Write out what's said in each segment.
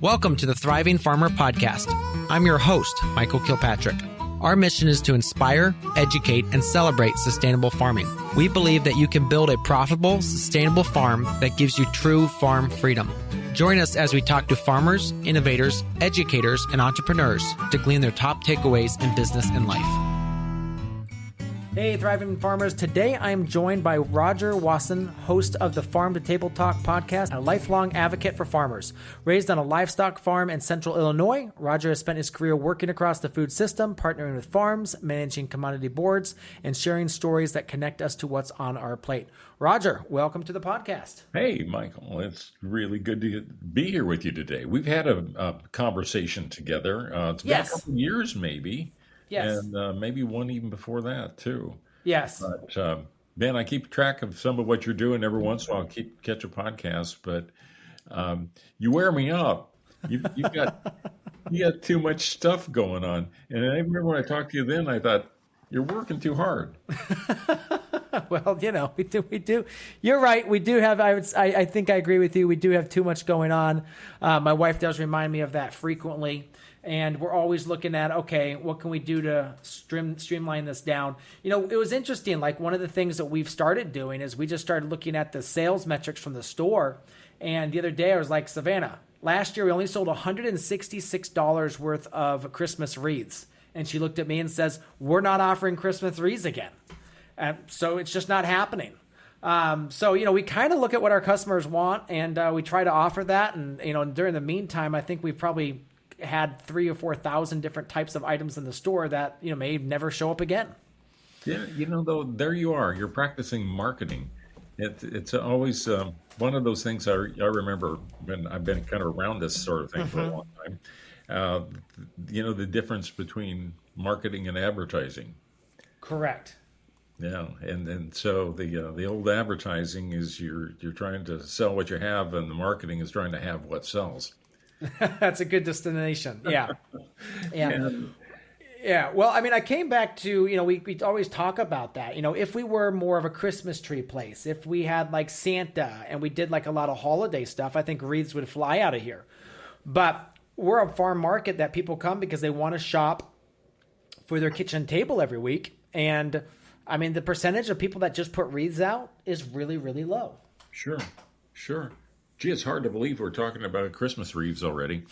Welcome to the Thriving Farmer Podcast. I'm your host, Michael Kilpatrick. Our mission is to inspire, educate, and celebrate sustainable farming. We believe that you can build a profitable, sustainable farm that gives you true farm freedom. Join us as we talk to farmers, innovators, educators, and entrepreneurs to glean their top takeaways in business and life. Hey, Thriving Farmers. Today I am joined by Rodger Wasson, host of the Farm to Table Talk podcast, a lifelong advocate for farmers. Raised on a livestock farm in central Illinois, Rodger has spent his career working across the food system, partnering with farms, managing commodity boards, and sharing stories that connect us to what's on our plate. Rodger, welcome to the podcast. Hey, Michael. It's really good to be here with you today. We've had a conversation together. It's been a couple of years maybe. Yes. And maybe one even before that, too. Yes. But, Ben, I keep track of some of what you're doing every once in a while. I catch a podcast, but you wear me out. You got too much stuff going on. And I remember when I talked to you then, I thought, you're working too hard. Well, we do. You're right. We do have, I think I agree with you. We do have too much going on. My wife does remind me of that frequently. And we're always looking at, okay, what can we do to streamline this down? It was interesting. Like one of the things that we've started doing is we just started looking at the sales metrics from the store. And the other day I was like, Savannah, last year we only sold $166 worth of Christmas wreaths. And she looked at me and says, we're not offering Christmas wreaths again. So it's just not happening. So we kind of look at what our customers want and we try to offer that. And, during the meantime, I think we've probably had 3,000 or 4,000 different types of items in the store that, may never show up again. Yeah, though, there you are. You're practicing marketing. It's always one of those things I remember when I've been kind of around this sort of thing for a long time. The difference between marketing and advertising. Correct. Yeah, and so the old advertising is you're trying to sell what you have, and the marketing is trying to have what sells. That's a good destination. Yeah. Yeah. Yeah. Well, I came back to, we always talk about that. If we were more of a Christmas tree place, if we had like Santa and we did like a lot of holiday stuff, I think wreaths would fly out of here. But we're a farm market that people come because they want to shop for their kitchen table every week. And the percentage of people that just put wreaths out is really, really low. Sure. Gee, it's hard to believe we're talking about Christmas wreaths already,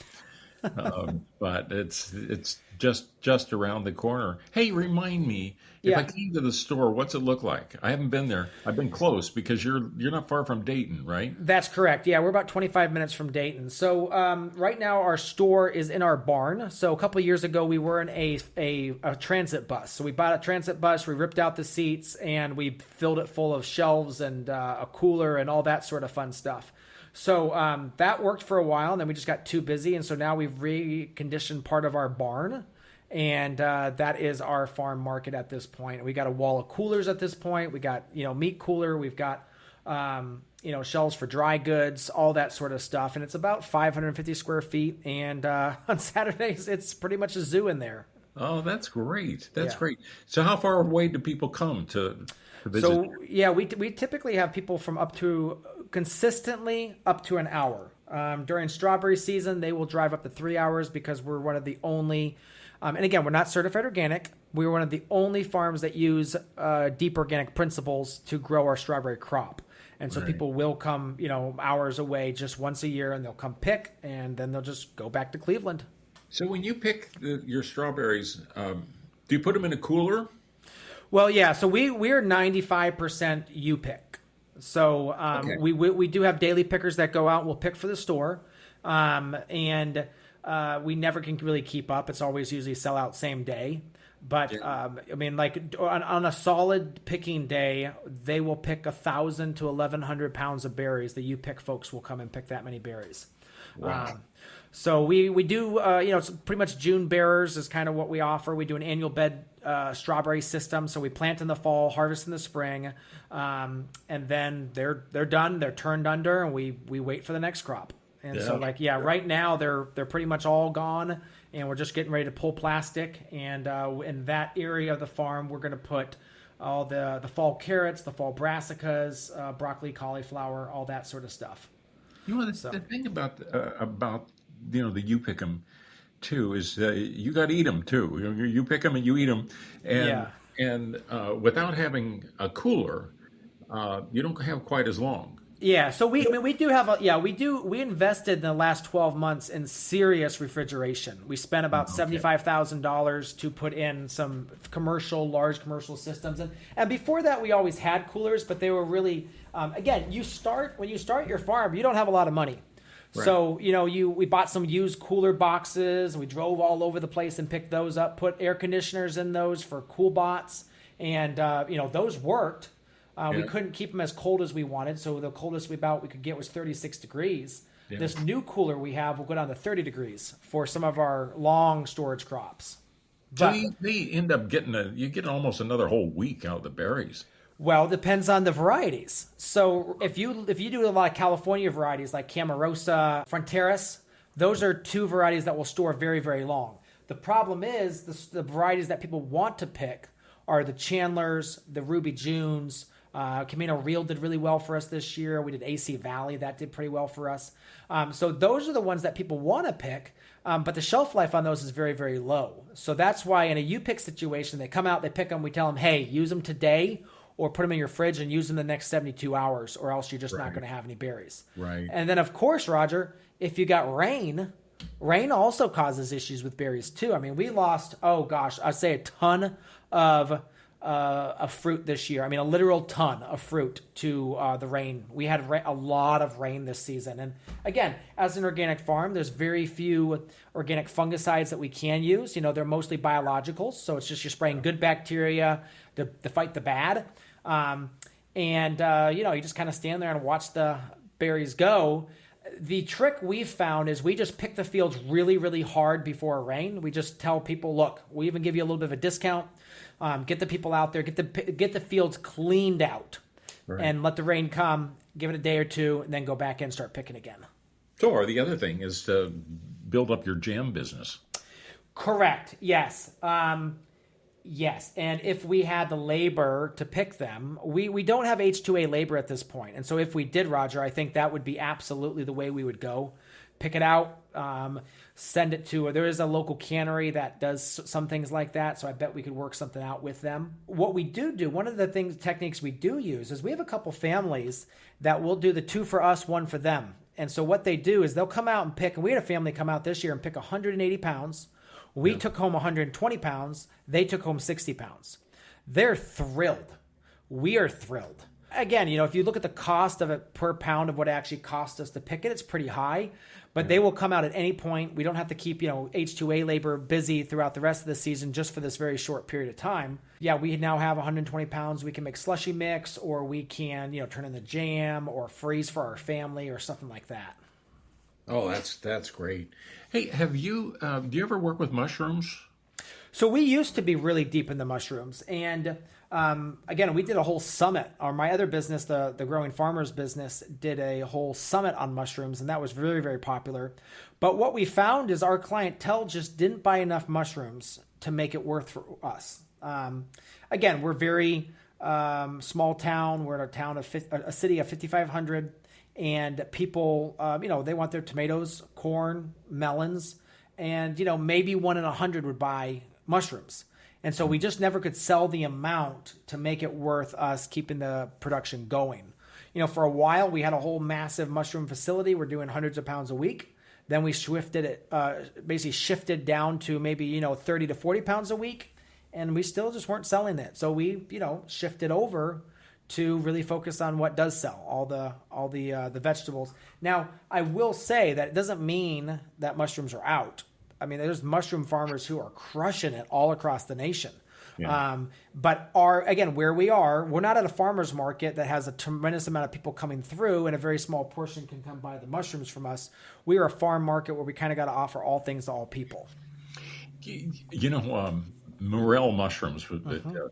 but it's just around the corner. Hey, remind me, if I came to the store, what's it look like? I haven't been there. I've been close because you're not far from Dayton, right? That's correct. Yeah, we're about 25 minutes from Dayton. So right now our store is in our barn. So a couple of years ago we were in a transit bus. So we bought a transit bus, we ripped out the seats, and we filled it full of shelves and a cooler and all that sort of fun stuff. So that worked for a while, and then we just got too busy, and so now we've reconditioned part of our barn, and that is our farm market at this point. We got a wall of coolers at this point. We got meat cooler. We've got shelves for dry goods, all that sort of stuff, and it's about 550 square feet. And on Saturdays, it's pretty much a zoo in there. Oh, that's great. That's great. So how far away do people come to visit? So we typically have people from consistently up to an hour. During strawberry season, they will drive up to 3 hours because we're one of the only, and again, we're not certified organic. We're one of the only farms that use deep organic principles to grow our strawberry crop. And so people will come, hours away just once a year, and they'll come pick, and then they'll just go back to Cleveland. So when you pick your strawberries, do you put them in a cooler? Well, yeah. So we're 95% you pick. So we do have daily pickers that go out and will pick for the store. And we never can really keep up. It's always usually sell out same day. But on a solid picking day, they will pick 1,000 to 1,100 pounds of berries. The you pick folks will come and pick that many berries. Wow. So we do, it's pretty much June bearers is kind of what we offer. We do an annual bed strawberry system. So we plant in the fall, harvest in the spring, and then they're done. They're turned under, and we wait for the next crop. And so right now they're pretty much all gone, and we're just getting ready to pull plastic. And in that area of the farm, we're going to put all the fall carrots, the fall brassicas, broccoli, cauliflower, all that sort of stuff. The thing about the you pick 'em too is you got to eat them too. You pick them and you eat them, and Yeah. without having a cooler, you don't have quite as long. Yeah, so we do have we invested in the last 12 months in serious refrigeration. We spent about Okay. $75,000 to put in some large commercial systems, and before that we always had coolers, but they were really again, when you start your farm, you don't have a lot of money. Right. So we bought some used cooler boxes, and we drove all over the place and picked those up, put air conditioners in those for cool bots, and those worked. We Yeah. couldn't keep them as cold as we wanted, so the coldest we could get was 36 degrees. Yeah. This new cooler we have will go down to 30 degrees for some of our long storage crops. So But they end up you get almost another whole week out of the berries. well, it depends on the varieties. So if you do a lot of California varieties like Camarosa, Fronteras, those are two varieties that will store very, very long. The problem is the varieties that people want to pick are the Chandlers, the Ruby Junes. Camino Real did really well for us this year. We did AC Valley. That did pretty well for us. So those are the ones that people want to pick, but the shelf life on those is very, very low. So that's why in a U-pick situation, they come out, they pick them, we tell them, hey, use them today or put them in your fridge and use them the next 72 hours or else you're just not going to have any berries. Right. And then, of course, Roger, if you got rain also causes issues with berries too. I mean, we lost, I'd say a ton of fruit this year. I mean, a literal ton of fruit to the rain. We had a lot of rain this season. And again, as an organic farm, there's very few organic fungicides that we can use. They're mostly biologicals. So it's just you're spraying good bacteria to fight the bad. You just kind of stand there and watch the berries go. The trick we've found is we just pick the fields really, really hard before a rain. We just tell people, look, we even give you a little bit of a discount. Get the people out there, get the fields cleaned out, Right. and let the rain come. Give it a day or two, and then go back in and start picking again. So, or the other thing is to build up your jam business. Correct. Yes. Yes. And if we had the labor to pick them, we don't have H2A labor at this point. And so if we did, Roger, I think that would be absolutely the way we would go. Pick it out, send it to, there is a local cannery that does some things like that. So I bet we could work something out with them. What we do, one of the techniques we do use is we have a couple families that will do the 2 for us, 1 for them. And so what they do is they'll come out and pick, and we had a family come out this year and pick 180 pounds. We took home 120 pounds. They took home 60 pounds. They're thrilled. We are thrilled. Again, if you look at the cost of it per pound of what it actually cost us to pick it, it's pretty high. But they will come out at any point. We don't have to keep, H2A labor busy throughout the rest of the season just for this very short period of time. Yeah, we now have 120 pounds. We can make slushy mix, or we can, turn in the jam or freeze for our family or something like that. Oh, that's great. Hey, do you ever work with mushrooms? So we used to be really deep in the mushrooms, and again, we did a whole summit. Or my other business, the Growing Farmers business, did a whole summit on mushrooms, and that was very, very popular. But what we found is our clientele just didn't buy enough mushrooms to make it worth for us. Again, we're very small town. We're in a town of a city of 5,500. And people, they want their tomatoes, corn, melons, and, maybe 1 in 100 would buy mushrooms. And so we just never could sell the amount to make it worth us keeping the production going. For a while, we had a whole massive mushroom facility. We're doing hundreds of pounds a week. Then we basically shifted down to maybe, 30 to 40 pounds a week. And we still just weren't selling it. So we, shifted over to really focus on what does sell, all the vegetables. Now, I will say that it doesn't mean that mushrooms are out. I mean, there's mushroom farmers who are crushing it all across the nation. Yeah. But where we are, we're not at a farmer's market that has a tremendous amount of people coming through, and a very small portion can come buy the mushrooms from us. We are a farm market where we kind of got to offer all things to all people. Morel mushrooms. Do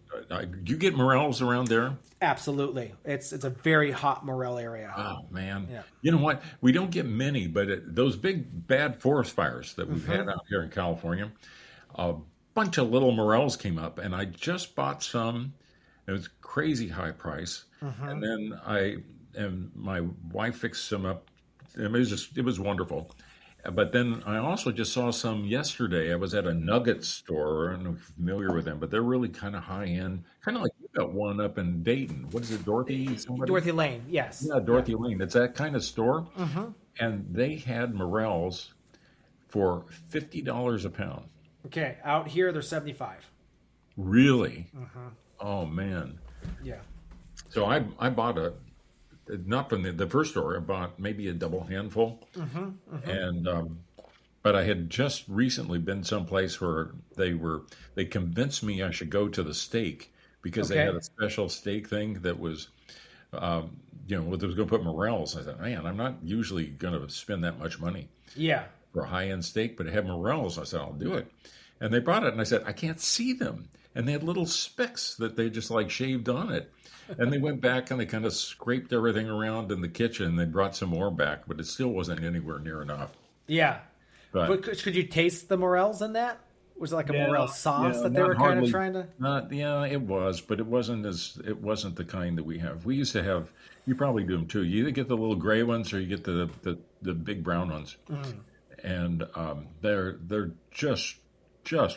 you get morels around there? Absolutely. It's a very hot morel area. Oh, man. Yeah. You know what? We don't get many, but those big bad forest fires that we've had out here in California, a bunch of little morels came up, and I just bought some. It was crazy high price. And then my wife fixed some up. It was wonderful. But then I also just saw some yesterday. I was at a nugget store. I don't know if you're familiar with them, but they're really kind of high end, kind of like you got one up in Dayton. What is it, Dorothy? Somebody? Dorothy Lane, yes. Yeah, Yeah. Dorothy Lane. It's that kind of store. Mm-hmm. And they had morels for $50 a pound. Okay, out here they're 75. Really? Mm-hmm. Oh man. Yeah. So I bought not from the first store. I bought maybe a double handful, Mm-hmm. Mm-hmm. and but I had just recently been someplace where they convinced me I should go to the steak because they had Okay. a special steak thing that was what they was going to put morels. I thought, man, I'm not usually going to spend that much money Yeah. for a high end steak, but it had morels. I said, I'll do it. And they brought it, and I said, I can't see them. And they had little specks that they just like shaved on it. And they went back and they kind of scraped everything around in the kitchen. They brought some more back, but it still wasn't anywhere near enough. Yeah. But But could you taste the morels in that? Was it like a morel sauce that they not were kind of hardly, trying to? not yeah, it was, but it wasn't the kind that we have. We used to have. You probably do them too. You either get the little gray ones or you get the big brown ones, Mm. and they're just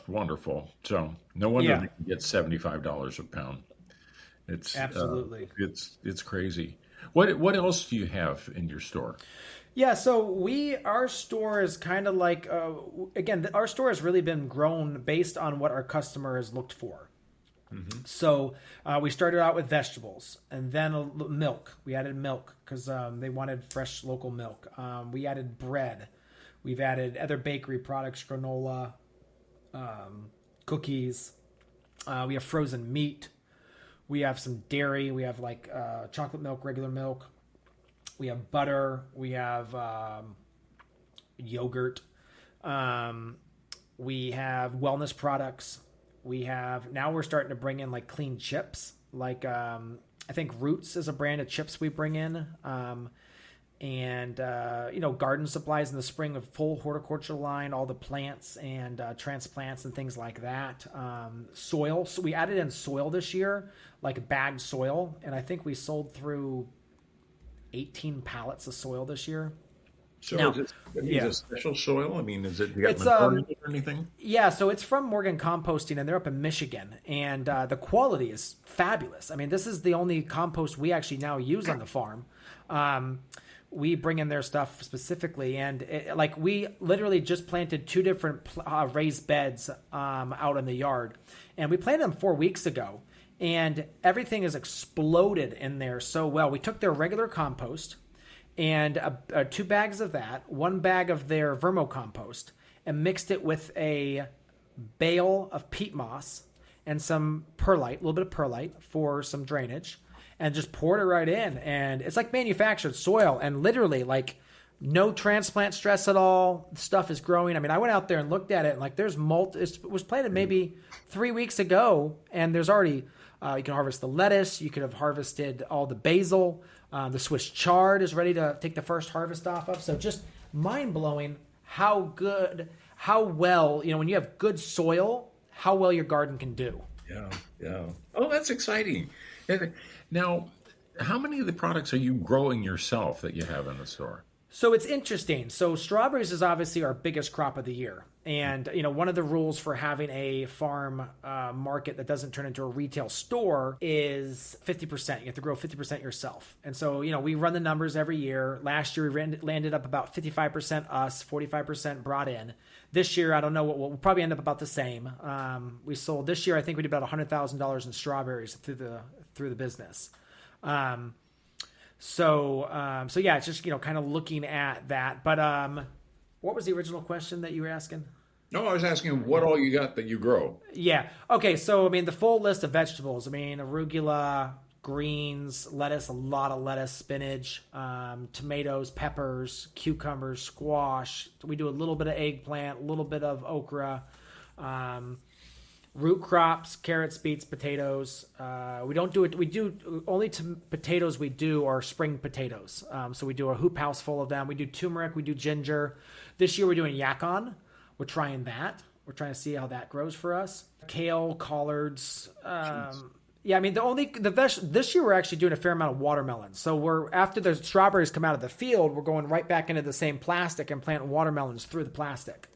wonderful. So no wonder Yeah, they can get $75 a pound. absolutely. It's crazy. What else do you have in your store? Yeah, so our store is kind of like again, our store has really been grown based on what our customer has looked for. Hmm. So we started out with vegetables, and then milk. We added milk because they wanted fresh local milk. We added bread. We've added other bakery products, granola, cookies. We have frozen meat. We have some dairy. We have like chocolate milk, regular milk. We have butter. We have yogurt. We have wellness products. Now we're starting to bring in like clean chips. Like I think Roots is a brand of chips we bring in. And garden supplies in the spring, a full horticultural line, all the plants and transplants and things like that. Soil. So we added in soil this year, like bagged soil. And I think we sold through 18 pallets of soil this year. So Now, is yeah, it special soil? I mean, you got it's manure in it or anything? yeah. So it's from Morgan Composting, and they're up in Michigan, and the quality is fabulous. I mean, this is the only compost we actually now use on the farm. We bring in their stuff specifically, and like we literally just planted two different raised beds out in the yard, and we planted them 4 weeks ago, and everything has exploded in there so well. We took their regular compost and 2 bags of that, 1 bag of their vermicompost, and mixed it with a bale of peat moss and some perlite, a little bit of perlite for some drainage, and just poured it right in. And it's like manufactured soil, and literally like no transplant stress at all. The stuff is growing. I mean, I went out there and looked at it, and like there's it was planted maybe 3 weeks ago, and there's already you can harvest the lettuce. You could have harvested all the basil. The Swiss chard is ready to take the first harvest off of. So just mind blowing how well, when you have good soil, how well your garden can do. Yeah, yeah. Oh, that's exciting. Now, how many of the products are you growing yourself that you have in the store? So it's interesting. So strawberries is obviously our biggest crop of the year. And, one of the rules for having a farm market that doesn't turn into a retail store is 50%. You have to grow 50% yourself. And so, we run the numbers every year. Last year, we landed up about 55% us, 45% brought in. This year, I don't know we'll probably end up about the same. We sold this year, I think we did about $100,000 in strawberries through the business. So yeah, it's just, kind of looking at that. But what was the original question that you were asking? No, I was asking what all you got that you grow. Yeah. Okay. So, I mean, the full list of vegetables, arugula, greens, lettuce, a lot of lettuce, spinach, tomatoes, peppers, cucumbers, squash. We do a little bit of eggplant, a little bit of okra, root crops, carrots, beets, potatoes. We don't do it. We do only potatoes we do are spring potatoes. So we do a hoop house full of them. We do turmeric. We do ginger. This year we're doing yacon. We're trying that. We're trying to see how that grows for us. Kale, collards. Yeah, I mean this year we're actually doing a fair amount of watermelons. So we're after the strawberries come out of the field, we're going right back into the same plastic and planting watermelons through the plastic.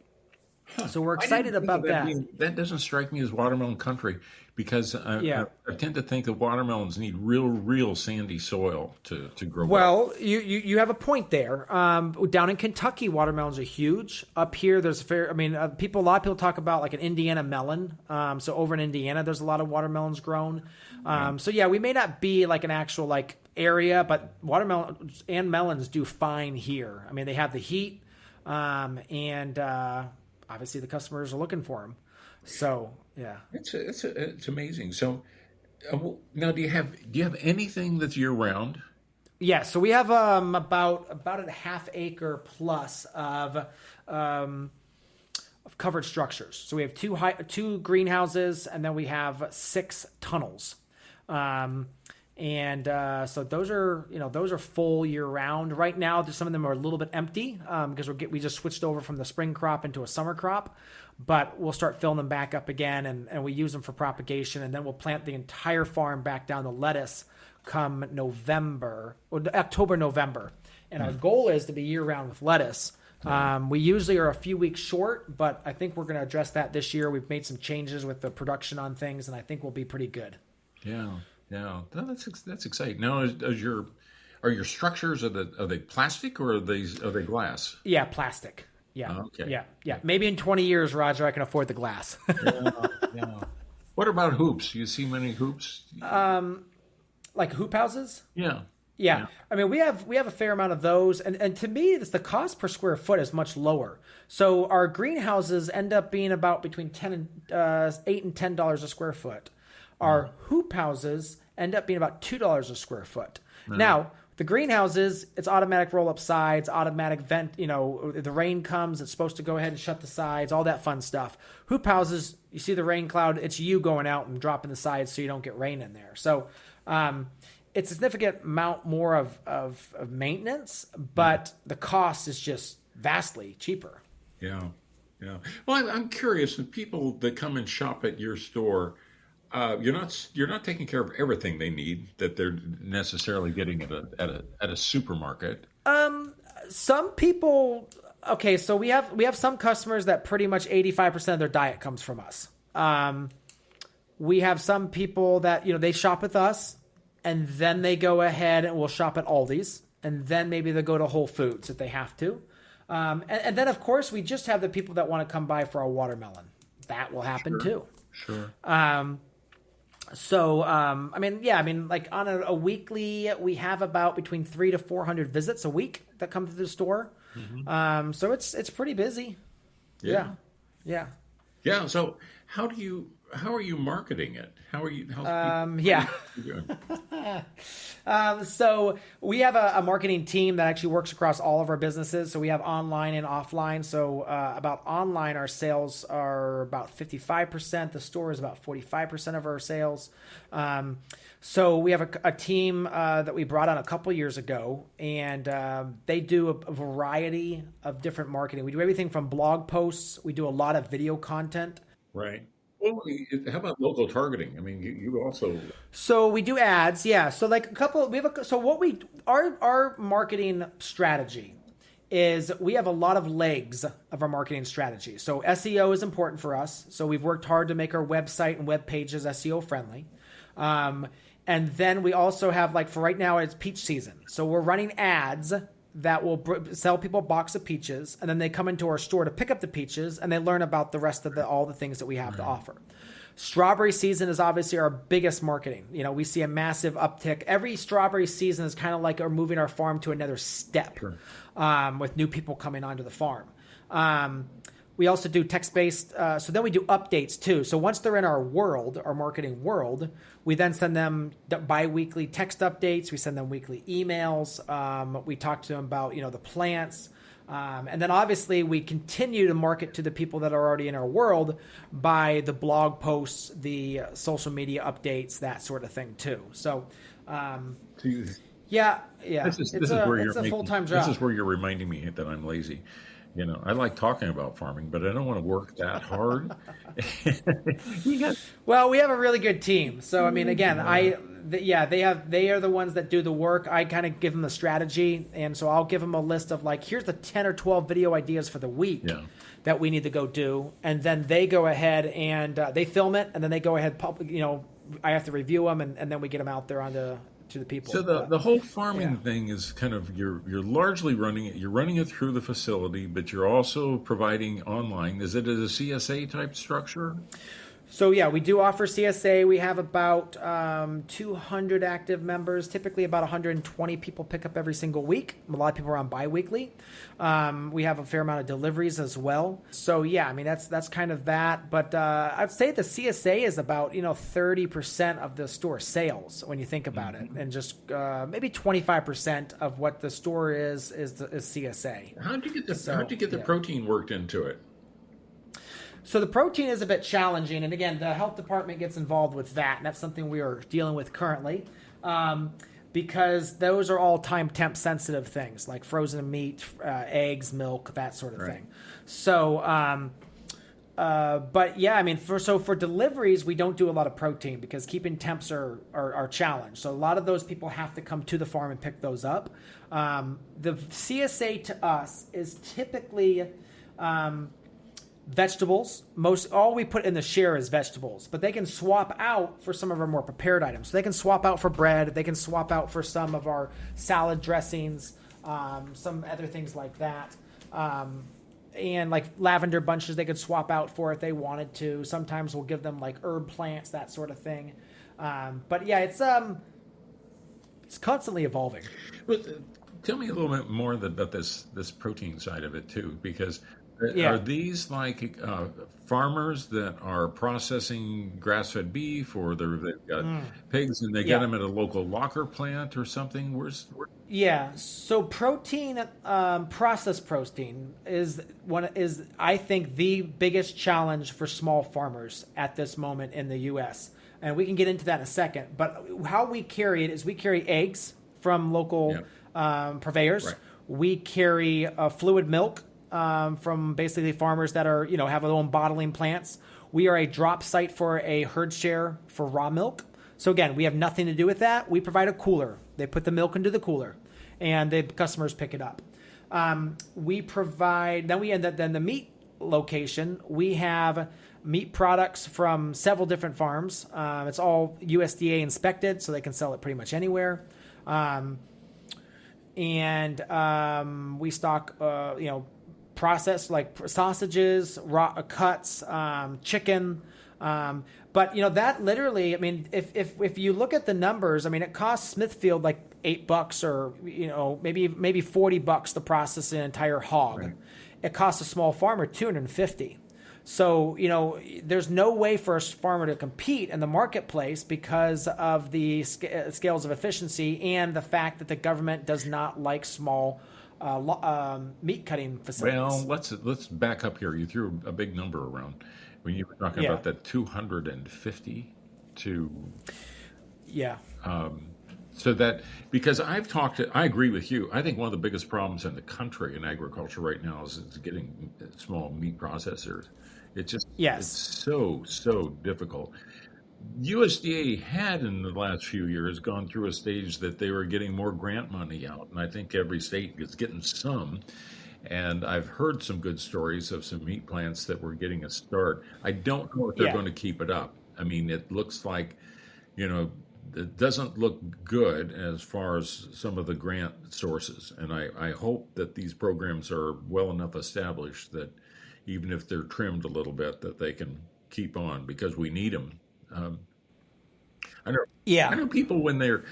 Huh. So we're I didn't excited think of about that. that doesn't strike me as watermelon country because I tend to think that watermelons need real sandy soil to grow well. Well, you have a point there. Down in Kentucky, watermelons are huge. Up here, there's a lot of people talk about like an Indiana melon. So over in Indiana, there's a lot of watermelons grown. So yeah, we may not be like an actual like area, but watermelons and melons do fine here. I mean, they have the heat, and obviously the customers are looking for them. So yeah, It's amazing. So now, do you have anything that's year round? yeah. So we have about a half acre plus of covered structures. So we have two greenhouses, and then we have 6 tunnels. So those are full year round. Right now, some of them are a little bit empty because we just switched over from the spring crop into a summer crop. But we'll start filling them back up again, and we use them for propagation, and then we'll plant the entire farm back down to lettuce come October, November. And our goal is to be year round with lettuce. We usually are a few weeks short, but I think we're going to address that this year. We've made some changes with the production on things, and I think we'll be pretty good. Yeah. No, that's exciting. Now, are your structures are they plastic or are they glass? Yeah, plastic. Yeah. Oh, okay. Yeah. Maybe in 20 years, Roger, I can afford the glass. Yeah. What about hoops? You see many hoops? Like hoop houses? Yeah. Yeah. I mean, we have a fair amount of those, and to me, the cost per square foot is much lower. So our greenhouses end up being about between $8 and $10 a square foot. Our hoop houses end up being about $2 a square foot. Now, the greenhouses, it's automatic roll-up sides, automatic vent. The rain comes, it's supposed to go ahead and shut the sides, all that fun stuff. Hoop houses, you see the rain cloud, it's you going out and dropping the sides so you don't get rain in there. So it's a significant amount more of maintenance, but the cost is just vastly cheaper. Yeah. Well, I'm curious, the people that come and shop at your store, you're not taking care of everything they need that they're necessarily getting at a supermarket. Some people, okay, so we have some customers that pretty much 85% of their diet comes from us. We have some people that they shop with us, and then they go ahead and will shop at Aldi's, and then maybe they'll go to Whole Foods if they have to. And then of course we just have the people that want to come by for our watermelon. That will happen too. Sure. Like on a weekly, we have about between 300 to 400 visits a week that come to the store. Mm-hmm. So it's pretty busy. Yeah. So how are you marketing it? So we have a marketing team that actually works across all of our businesses. So we have online and offline. So about online, our sales are about 55%. The store is about 45% of our sales. So we have a team that we brought on a couple years ago, and they do a variety of different marketing. We do everything from blog posts. We do a lot of video content. Right. Well, how about local targeting? I mean, you also. So we do ads, yeah. So like our marketing strategy is we have a lot of legs of our marketing strategy. So SEO is important for us. So we've worked hard to make our website and web pages SEO friendly. And then we also have, like, for right now, it's peach season. So we're running ads that will sell people a box of peaches, and then they come into our store to pick up the peaches, and they learn about the rest of all the things that we have to offer. Strawberry season is obviously our biggest marketing. We see a massive uptick. Every strawberry season is kind of like we're moving our farm to another step. Sure. With new people coming onto the farm. We also do text-based. So then we do updates too. So once they're in our world, our marketing world, we then send them bi-weekly text updates. We send them weekly emails. We talk to them about, the plants. And then obviously we continue to market to the people that are already in our world by the blog posts, the social media updates, that sort of thing too. So, yeah. This is where it's a full-time job. This is where you're reminding me that I'm lazy. I like talking about farming, but I don't want to work that hard. You got, Well, we have a really good team. So I mean, again, yeah, they are the ones that do the work. I kind of give them the strategy, and so I'll give them a list of like, here's the 10 or 12 video ideas for the week yeah. that we need to go do, and then they go ahead and they film it, and then they go ahead I have to review them, and then we get them out there to the people. So the whole farming Yeah. thing is kind of you're largely running it. You're running it through the facility, but you're also providing online. Is it a CSA type structure? So yeah, we do offer CSA. We have about 200 active members. Typically, about 120 people pick up every single week. A lot of people are on biweekly. We have a fair amount of deliveries as well. So yeah, I mean that's kind of that. But I'd say the CSA is about 30% of the store sales when you think about it, and just maybe 25% of what the store is CSA. How'd you get the So how'd you get the yeah. protein worked into it? So the protein is a bit challenging, and again, the health department gets involved with that, and that's something we are dealing with currently, because those are all time temp sensitive things like frozen meat, eggs, milk, that sort of Right. thing. So, but yeah, I mean, for deliveries, we don't do a lot of protein because keeping temps are challenged. So a lot of those people have to come to the farm and pick those up. The CSA to us is typically vegetables. All we put in the share is vegetables, but they can swap out for some of our more prepared items. So they can swap out for bread. They can swap out for some of our salad dressings, some other things like that. And like lavender bunches, they could swap out for if they wanted to. Sometimes we'll give them like herb plants, that sort of thing. But yeah, it's constantly evolving. But tell me a little bit more about this protein side of it too, because Yeah. are these like farmers that are processing grass-fed beef, or they've got pigs and they get Yeah. them at a local locker plant or something? Yeah, so protein, processed protein is I think the biggest challenge for small farmers at this moment in the U.S. And we can get into that in a second. But how we carry it is we carry eggs from local purveyors. Right. We carry fluid milk from basically farmers that are have their own bottling plants. We are a drop site for a herd share for raw milk. So again, we have nothing to do with that. We provide a cooler. They put the milk into the cooler, and the customers pick it up. We provide. Then the meat location. We have meat products from several different farms. It's all USDA inspected, so they can sell it pretty much anywhere. We stock, processed like sausages, raw cuts, chicken. But that literally, I mean, if you look at the numbers, I mean, it costs Smithfield like $8 or maybe $40 to process an entire hog. Right. It costs a small farmer $250. So there's no way for a farmer to compete in the marketplace because of the scales of efficiency and the fact that the government does not like small meat cutting facilities. Well, let's back up here. You threw a big number around when you were talking Yeah. about that 250 to. Yeah. So that, because I agree with you. I think one of the biggest problems in the country in agriculture right now is getting small meat processors. It's just, Yes. it's so difficult. USDA had in the last few years gone through a stage that they were getting more grant money out, and I think every state is getting some. And I've heard some good stories of some meat plants that were getting a start. I don't know if they're Yeah. going to keep it up. I mean, it looks like, it doesn't look good as far as some of the grant sources. And I hope that these programs are well enough established that even if they're trimmed a little bit, that they can keep on because we need them. I know. Yeah. I know people when they're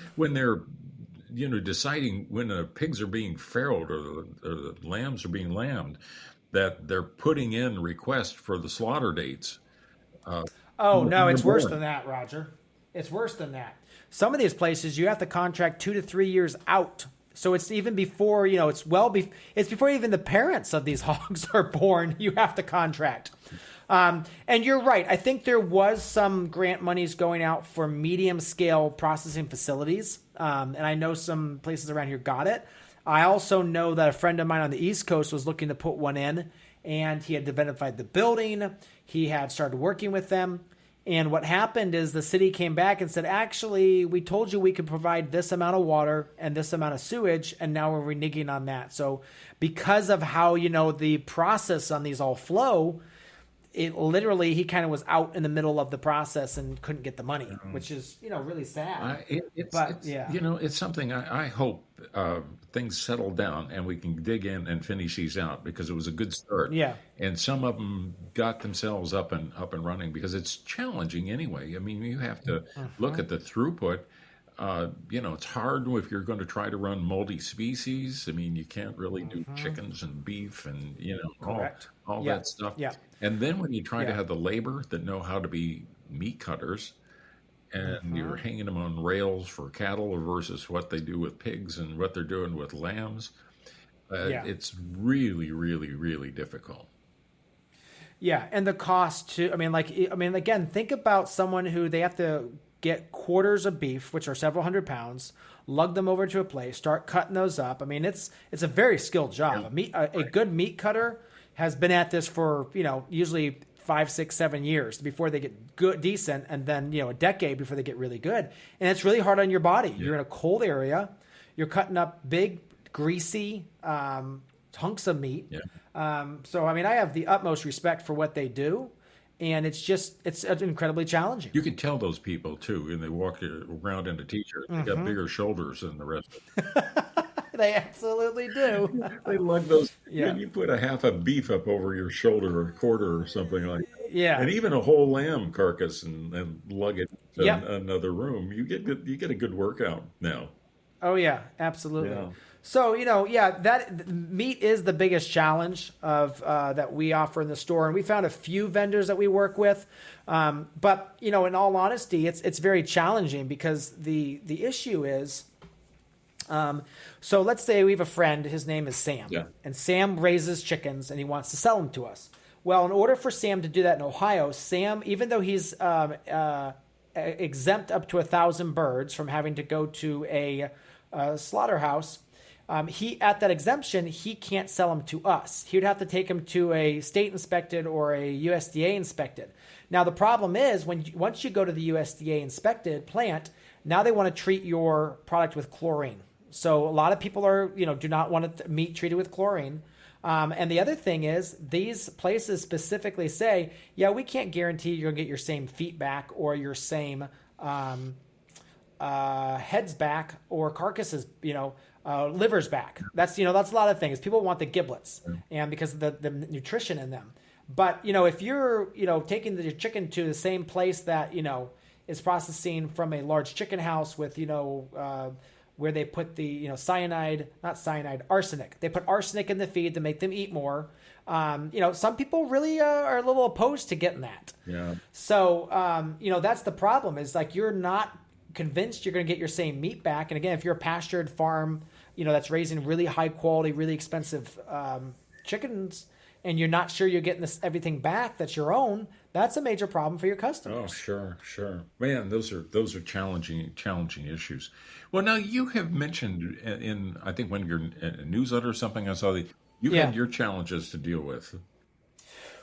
deciding when the pigs are being farrowed or the lambs are being lambed, that they're putting in requests for the slaughter dates. Oh, no, You're it's worse born. than that, Roger. It's worse than that. Some of these places you have to contract 2 to 3 years out. So it's even before, it's before even the parents of these hogs are born, you have to contract. And you're right. I think there was some grant monies going out for medium scale processing facilities. And I know some places around here got it. I also know that a friend of mine on the East Coast was looking to put one in, and he had identified the building. He had started working with them. And what happened is the city came back and said, actually, we told you we could provide this amount of water and this amount of sewage, and now we're reneging on that. So because of how, the process on these all flow, it literally, he kind of was out in the middle of the process and couldn't get the money, which is, really sad. It's something I hope things settle down and we can dig in and finish these out, because it was a good start. Yeah. And some of them got themselves up and running, because it's challenging anyway. I mean, you have to look at the throughput. It's hard if you're going to try to run multi-species. I mean, you can't really do chickens and beef and, all that stuff. Yeah. And then when you try to have the labor that know how to be meat cutters, and you're hanging them on rails for cattle versus what they do with pigs and what they're doing with lambs, it's really, really, really difficult. Yeah, and the cost too. Again, think about someone who they have to get quarters of beef, which are several hundred pounds, lug them over to a place, start cutting those up. I mean, it's a very skilled job. A good meat cutter has been at this for, usually 5, 6, 7 years before they get good, decent, and then, a decade before they get really good. And it's really hard on your body. You're in a cold area. You're cutting up big, greasy hunks of meat. So, I have the utmost respect for what they do. And it's incredibly challenging. You can tell those people, too, and they walk around in a T-shirt. They got bigger shoulders than the rest of them. They absolutely do. They lug those. Yeah. You put a half a beef up over your shoulder, or a quarter or something like that. Yeah. And even a whole lamb carcass and lug it to another room. You get a good workout now. Oh, yeah, absolutely. Yeah. So, that meat is the biggest challenge of that we offer in the store. And we found a few vendors that we work with. But, in all honesty, it's very challenging, because the issue is, so let's say we have a friend, his name is Sam, and Sam raises chickens and he wants to sell them to us. Well, in order for Sam to do that in Ohio, Sam, even though he's exempt up to 1,000 birds from having to go to a slaughterhouse, he, at that exemption, he can't sell them to us. He would have to take them to a state inspected or a USDA inspected. Now, the problem is once you go to the USDA inspected plant, now they want to treat your product with chlorine. So a lot of people do not want meat treated with chlorine. And the other thing is, these places specifically say, we can't guarantee you're going to get your same feet back or your same heads back or carcasses, livers back. That's a lot of things. People want the giblets, and because of the nutrition in them. But, if you're, taking the chicken to the same place that, is processing from a large chicken house with, where they put the, arsenic. They put arsenic in the feed to make them eat more. Some people really are a little opposed to getting that. Yeah. So, that's the problem, is like, you're not convinced you're going to get your same meat back. And again, if you're a pastured farm, that's raising really high quality, really expensive chickens, and you're not sure you're getting everything back that's your own, that's a major problem for your customers. Oh, sure. Man, those are challenging issues. Well, now you have mentioned in I think one of your newsletter or something, I saw that you had your challenges to deal with.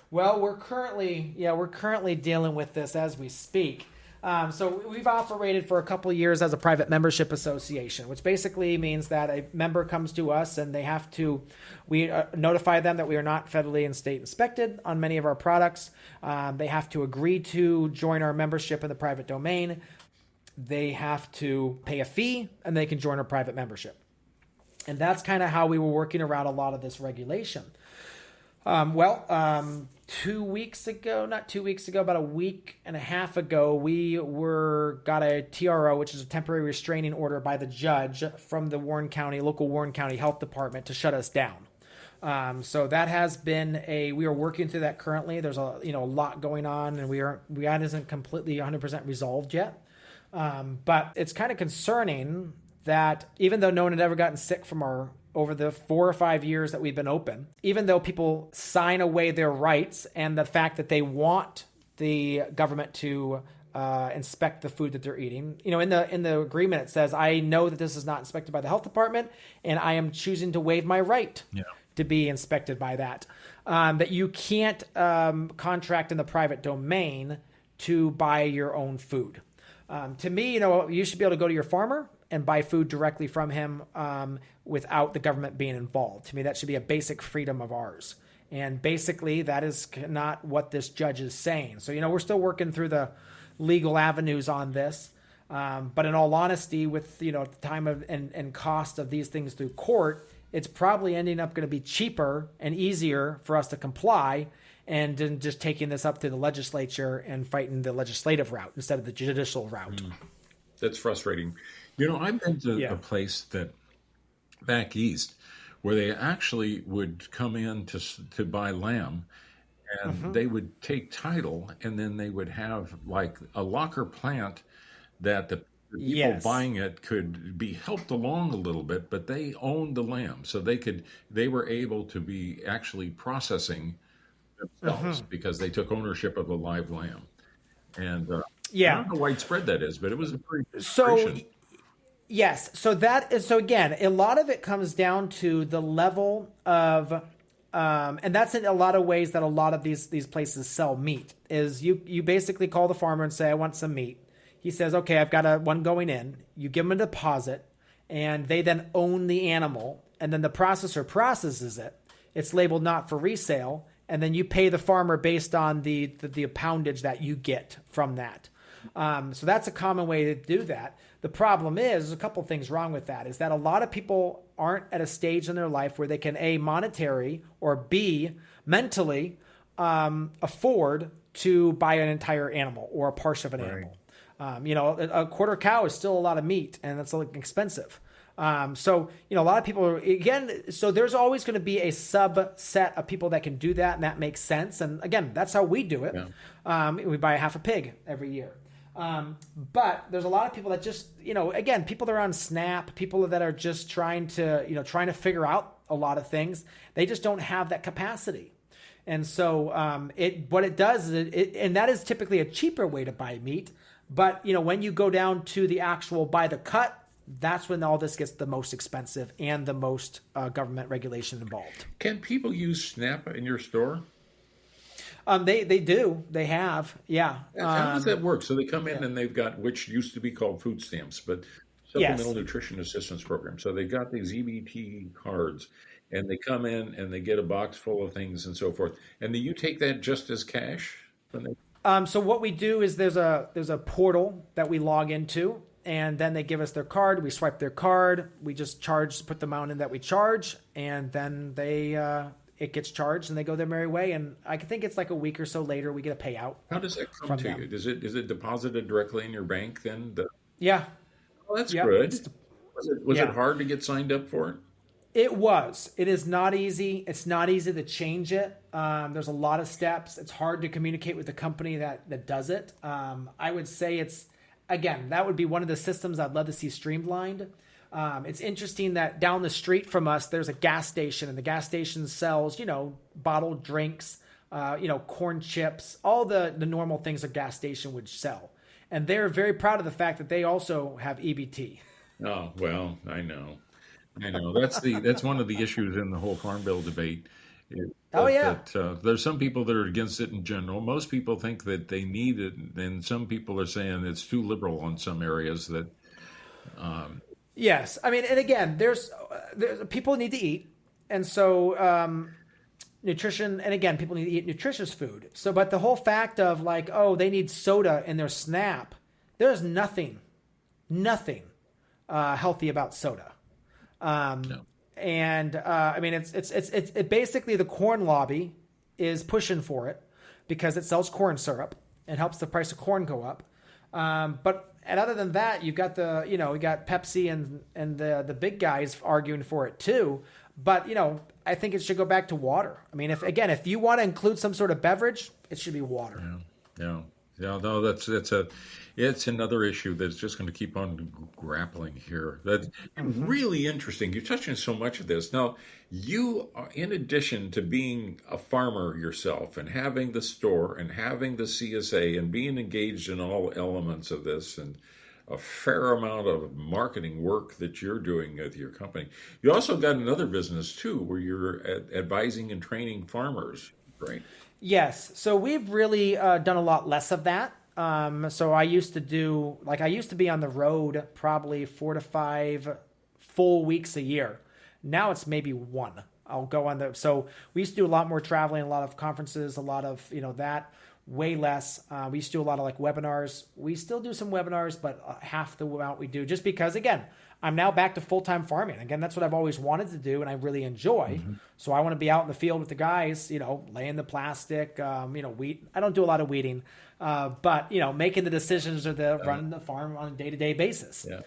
Well, we're currently dealing with this as we speak. So we've operated for a couple of years as a private membership association, which basically means that a member comes to us and we notify them that we are not federally and state inspected on many of our products. They have to agree to join our membership in the private domain. They have to pay a fee, and they can join our private membership. And that's kind of how we were working around a lot of this regulation. 2 weeks ago, not 2 weeks ago, about a week and a half ago, we got a TRO, which is a temporary restraining order by the judge from the local Warren County Health Department to shut us down. So that has been we are working through that currently. There's a lot going on, and that isn't completely 100% resolved yet. But it's kind of concerning that even though no one had ever gotten sick from over the 4 or 5 years that we've been open, even though people sign away their rights and the fact that they want the government to inspect the food that they're eating. In the agreement, it says, I know that this is not inspected by the health department, and I am choosing to waive my right to be inspected by that. That you can't contract in the private domain to buy your own food. To me, you should be able to go to your farmer and buy food directly from him without the government being involved. To me, that should be a basic freedom of ours. And basically, that is not what this judge is saying. So, we're still working through the legal avenues on this. But in all honesty, with, the time of and cost of these things through court, it's probably ending up going to be cheaper and easier for us to comply and then just taking this up to the legislature and fighting the legislative route instead of the judicial route. That's frustrating. I've been to a place that back east where they actually would come in to buy lamb, and they would take title, and then they would have like a locker plant that the people buying it could be helped along a little bit, but they owned the lamb, so they were able to be actually processing themselves because they took ownership of a live lamb. And I don't know how widespread that is, but it was a pretty yes. So again, a lot of it comes down to the level of, and that's in a lot of ways that a lot of these places sell meat. Is you basically call the farmer and say, I want some meat. He says, okay, I've got one going in. You give them a deposit, and they then own the animal, and then the processor processes it. It's labeled not for resale, and then you pay the farmer based on the poundage that you get from that. So that's a common way to do that. The problem is, there's a couple things wrong with that, is that a lot of people aren't at a stage in their life where they can A, monetary, or B, mentally afford to buy an entire animal or a portion of an animal. A quarter cow is still a lot of meat, and that's expensive. So a lot of people so there's always going to be a subset of people that can do that, and that makes sense. And again, that's how we do it. We buy half a pig every year. But there's a lot of people that just, people that are on SNAP, people that are just trying to figure out a lot of things. They just don't have that capacity. And so, what it does is and that is typically a cheaper way to buy meat. But, when you go down to the actual by the cut, that's when all this gets the most expensive and the most government regulation involved. Can people use SNAP in your store? They do. They have. Yeah. How does that work? So they come in and they've got, which used to be called food stamps, but Supplemental Nutrition Assistance Program. So they got these EBT cards, and they come in and they get a box full of things and so forth. And do you take that just as cash? So what we do is there's a portal that we log into, and then they give us their card. We swipe their card. We just put the amount in that we charge, and then it gets charged, and they go their merry way. And I think it's like a week or so later we get a payout. How does that come to you? Is it deposited directly in your bank then? Yeah. Oh, that's good. Was it hard to get signed up for it? It was. It is not easy. It's not easy to change it. There's a lot of steps. It's hard to communicate with the company that does it. I would say that would be one of the systems I'd love to see streamlined. It's interesting that down the street from us, there's a gas station, and the gas station sells, bottled drinks, corn chips, all the normal things a gas station would sell. And they're very proud of the fact that they also have EBT. Oh, well, I know. That's one of the issues in the whole Farm Bill debate. There's some people that are against it in general. Most people think that they need it, and some people are saying it's too liberal in some areas. That yes, I mean, and again, there's people need to eat, and so nutrition, and again, people need to eat nutritious food. So, but the whole fact of they need soda in their SNAP, there's nothing healthy about soda. No. And I mean, it's basically the corn lobby is pushing for it because it sells corn syrup and helps the price of corn go up. But other than that, you've got you got Pepsi and the big guys arguing for it too. But I think it should go back to water. I mean, if you want to include some sort of beverage, it should be water. Yeah. Yeah, no, it's another issue that's just going to keep on grappling here. That's Hmm. really interesting. You're touching so much of this. Now, you are, in addition to being a farmer yourself and having the store and having the CSA and being engaged in all elements of this and a fair amount of marketing work that you're doing with your company, you also got another business too, where you're advising and training farmers, right? Yes. So we've really done a lot less of that. So I used to be on the road probably 4 to 5 full weeks a year. Now it's maybe one. I'll go on so we used to do a lot more traveling, a lot of conferences, a lot of, that, way less. We used to do a lot of like webinars. We still do some webinars, but half the amount we do just because, again, I'm now back to full-time farming. Again, that's what I've always wanted to do and I really enjoy. Mm-hmm. So I want to be out in the field with the guys, laying the plastic, weed. I don't do a lot of weeding, but, making the decisions or running the farm on a day-to-day basis. Yeah.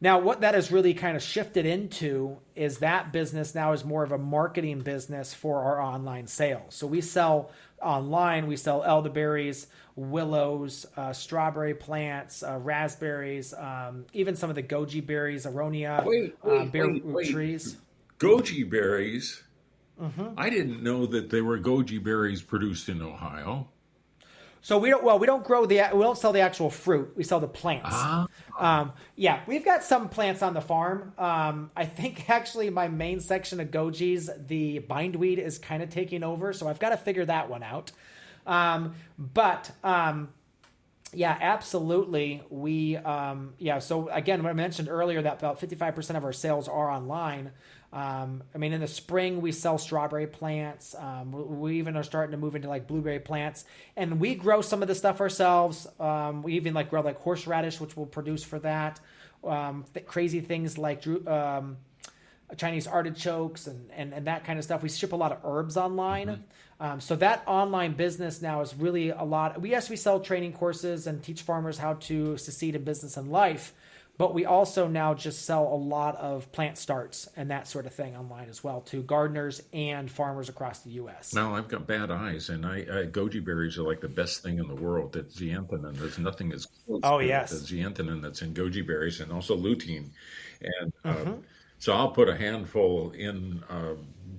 Now, what that has really kind of shifted into is that business now is more of a marketing business for our online sales. So we sell online, we sell elderberries, willows, strawberry plants, raspberries, even some of the goji berries, aronia, bare root trees. Goji berries. Mm-hmm. I didn't know that there were goji berries produced in Ohio. So we don't sell the actual fruit. We sell the plants. Ah, Yeah, we've got some plants on the farm. I think actually my main section of gojis, the bindweed is kind of taking over. So I've got to figure that one out. Yeah, absolutely. So again, what I mentioned earlier that about 55% of our sales are online. In the spring we sell strawberry plants. We even are starting to move into like blueberry plants, and we grow some of the stuff ourselves. We even like grow like horseradish, which we'll produce for that. Crazy things like Chinese artichokes and that kind of stuff. We ship a lot of herbs online. So that online business now is really a lot. We sell training courses and teach farmers how to succeed in business and life. But we also now just sell a lot of plant starts and that sort of thing online as well to gardeners and farmers across the U.S. now I've got bad eyes, and goji berries are like the best thing in the world. That zeaxanthin, there's nothing as close Oh, to the yes. zeaxanthin that's in goji berries, and also lutein. And Mm-hmm. so I'll put a handful in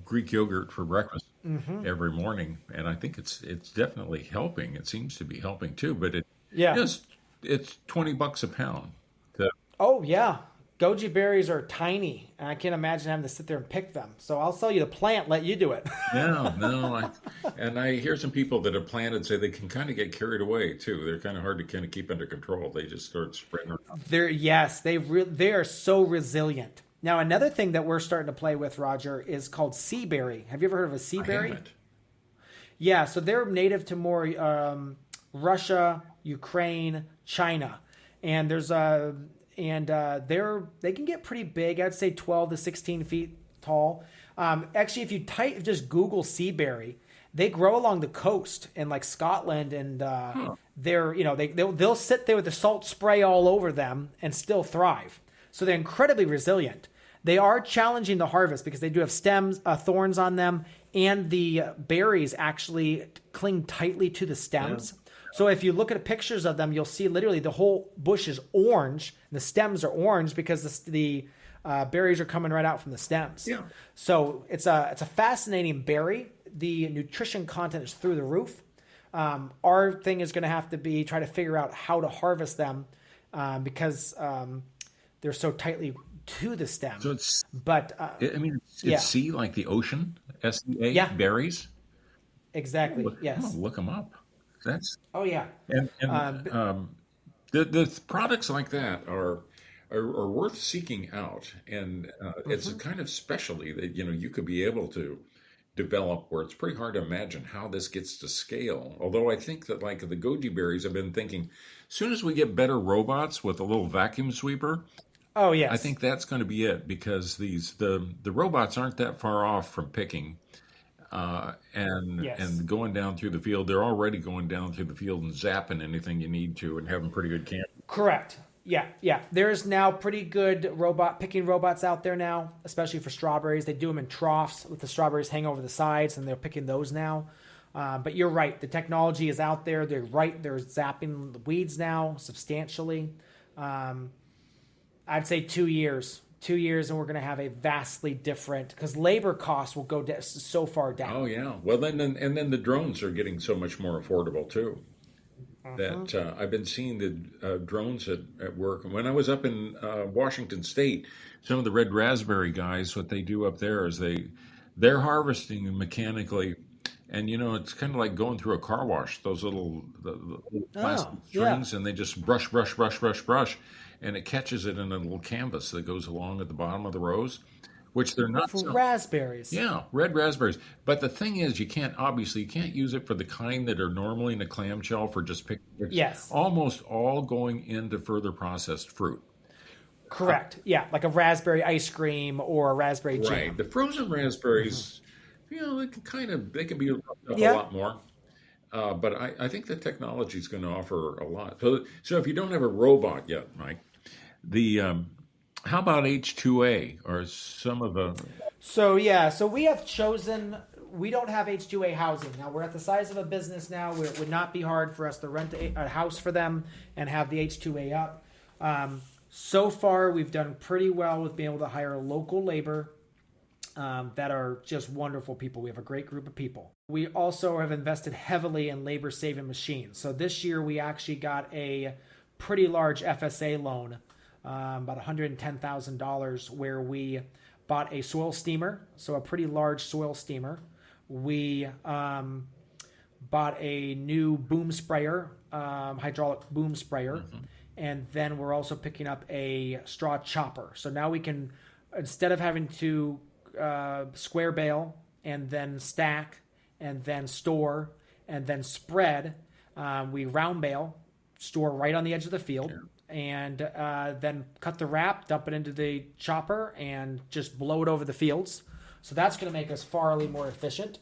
Greek yogurt for breakfast Mm-hmm. every morning, and I think it's definitely helping. It seems to be helping too, but Yeah. it's $20 a pound. Oh, yeah. Goji berries are tiny, and I can't imagine having to sit there and pick them. So I'll sell you the plant, let you do it. No. I hear some people that have planted say they can kind of get carried away too. They're kind of hard to kind of keep under control. They just start spreading around. They are so resilient. Now, another thing that we're starting to play with, Roger, is called sea berry. Have you ever heard of a sea I berry? haven't. Yeah, so they're native to more Russia, Ukraine, China, and they can get pretty big. I'd say 12 to 16 feet tall. Actually, if you just Google sea berry, they grow along the coast in like Scotland, and they'll sit there with the salt spray all over them and still thrive. So they're incredibly resilient. They are challenging to harvest because they do have stems, thorns on them, and the berries actually cling tightly to the stems. Yeah. So if you look at pictures of them, you'll see literally the whole bush is orange, and the stems are orange because the berries are coming right out from the stems. Yeah. So it's a fascinating berry. The nutrition content is through the roof. Our thing is going to have to be try to figure out how to harvest them because they're so tightly to the stem. So it's sea like the ocean, SEA, Yeah. berries. Exactly. Yes. Oh, look them up. That's Oh yeah. and the products like that are worth seeking out, and it's a kind of specialty that you could be able to develop where it's pretty hard to imagine how this gets to scale. Although I think that like the goji berries, I've been thinking, as soon as we get better robots with a little vacuum sweeper, Oh yes. I think that's going to be it because the robots aren't that far off from picking. Yes. And going down through the field, they're already going down through the field and zapping anything you need to and having pretty good camp. Correct. Yeah. There's now pretty good picking robots out there now, especially for strawberries. They do them in troughs with the strawberries hang over the sides, and they're picking those now. But you're right. The technology is out there. They're zapping the weeds now substantially. I'd say 2 years. 2 years, and we're going to have a vastly different, because labor costs will go so far down. Oh yeah. Well, then the drones are getting so much more affordable too. That I've been seeing the drones at work. And when I was up in Washington State, some of the red raspberry guys, what they do up there is they're harvesting mechanically, and it's kind of like going through a car wash. Those the plastic strings, and they just brush, and it catches it in a little canvas that goes along at the bottom of the rows, which they're not for raspberries. Yeah, red raspberries. But the thing is, you can't use it for the kind that are normally in a clamshell for just picking. Yes. Almost all going into further processed fruit. Correct. Yeah, like a raspberry ice cream or a raspberry jam. Right. The frozen raspberries, they can be a lot more. But I think the technology is going to offer a lot. So if you don't have a robot yet, Mike, how about H2A or some of the? So we have chosen. We don't have H2A housing now. We're at the size of a business now where it would not be hard for us to rent a house for them and have the H2A up. So far, we've done pretty well with being able to hire local labor that are just wonderful people. We have a great group of people. We also have invested heavily in labor-saving machines. So this year, we actually got a pretty large FSA loan, about $110,000, where we bought a soil steamer, so a pretty large soil steamer. We bought a new boom sprayer, hydraulic boom sprayer, and then we're also picking up a straw chopper. So now we can, instead of having to square bale and then stack and then store and then spread, we round bale, store right on the edge of the field, and then cut the wrap, dump it into the chopper, and just blow it over the fields. So that's going to make us far more efficient.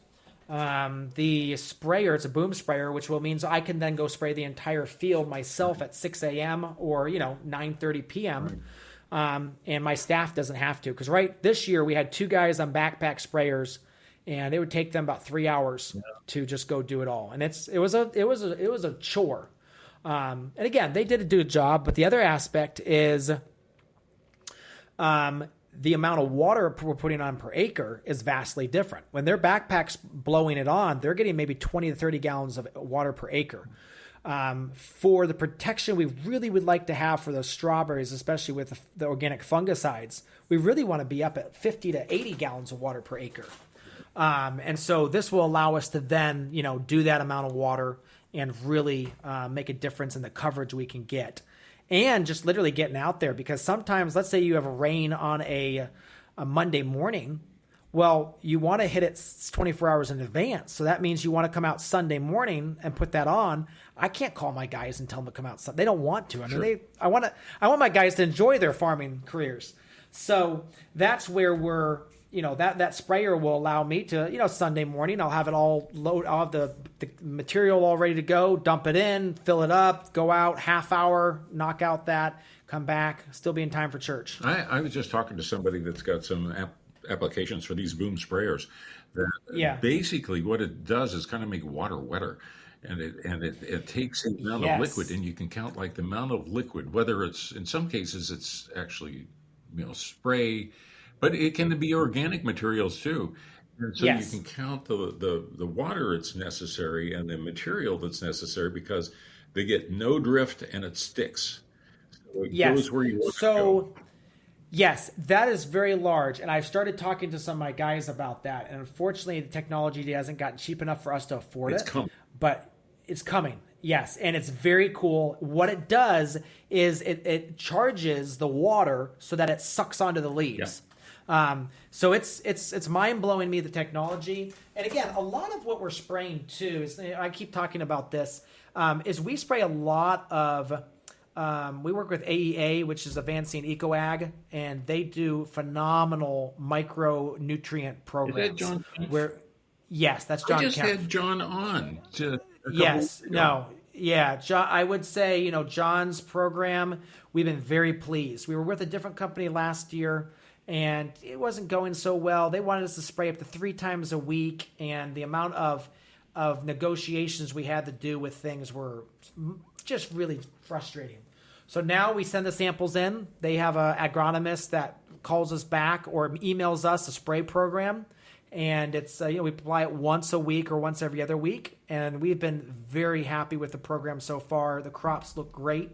The sprayer, it's a boom sprayer, which means I can then go spray the entire field myself at 6 a.m. or 9:30 p.m. And my staff doesn't have to, because this year we had 2 guys on backpack sprayers, and it would take them about 3 hours to just go do it all. And it was a chore. And again, they did do a job, but the other aspect is the amount of water we're putting on per acre is vastly different. When their backpack's blowing it on, they're getting maybe 20 to 30 gallons of water per acre. For the protection we really would like to have for those strawberries, especially with the organic fungicides, we really want to be up at 50 to 80 gallons of water per acre. And so this will allow us to then, do that amount of water and really make a difference in the coverage we can get. And just literally getting out there, because sometimes, let's say you have a rain on a Monday morning. Well, you want to hit it 24 hours in advance. So that means you want to come out Sunday morning and put that on. I can't call my guys and tell them to come out. They don't want to. I mean, I want my guys to enjoy their farming careers. So that's where we're, that sprayer will allow me to, Sunday morning, I'll have it all load. I'll have the material all ready to go, dump it in, fill it up, go out, half hour, knock out that, come back, still be in time for church. I was just talking to somebody that's got some applications for these boom sprayers. Basically what it does is kind of make water wetter. And it takes the amount of liquid, and you can count like the amount of liquid, whether it's, in some cases, it's actually, spray, but it can be organic materials too. And so you can count the water that's necessary and the material that's necessary, because they get no drift and it sticks. So it goes where you want to go. Yes, that is very large. And I've started talking to some of my guys about that. And unfortunately, the technology hasn't gotten cheap enough for us to afford it. But it's coming. Yes, and it's very cool. What it does is it charges the water so that it sucks onto the leaves. So it's mind-blowing me, the technology. And again, a lot of what we're spraying too, is, I keep talking about this, is we spray a lot of, we work with AEA, which is Advancing Eco Ag, and they do phenomenal micronutrient programs. Is that John? Yes, that's John. I just had John on. John, I would say, John's program, we've been very pleased. We were with a different company last year, and it wasn't going so well. They wanted us to spray up to 3 times a week, and the amount of of negotiations we had to do with things were just really frustrating. So now we send the samples in. They have an agronomist that calls us back or emails us a spray program. And it's, we apply it once a week or once every other week. And we've been very happy with the program so far. The crops look great.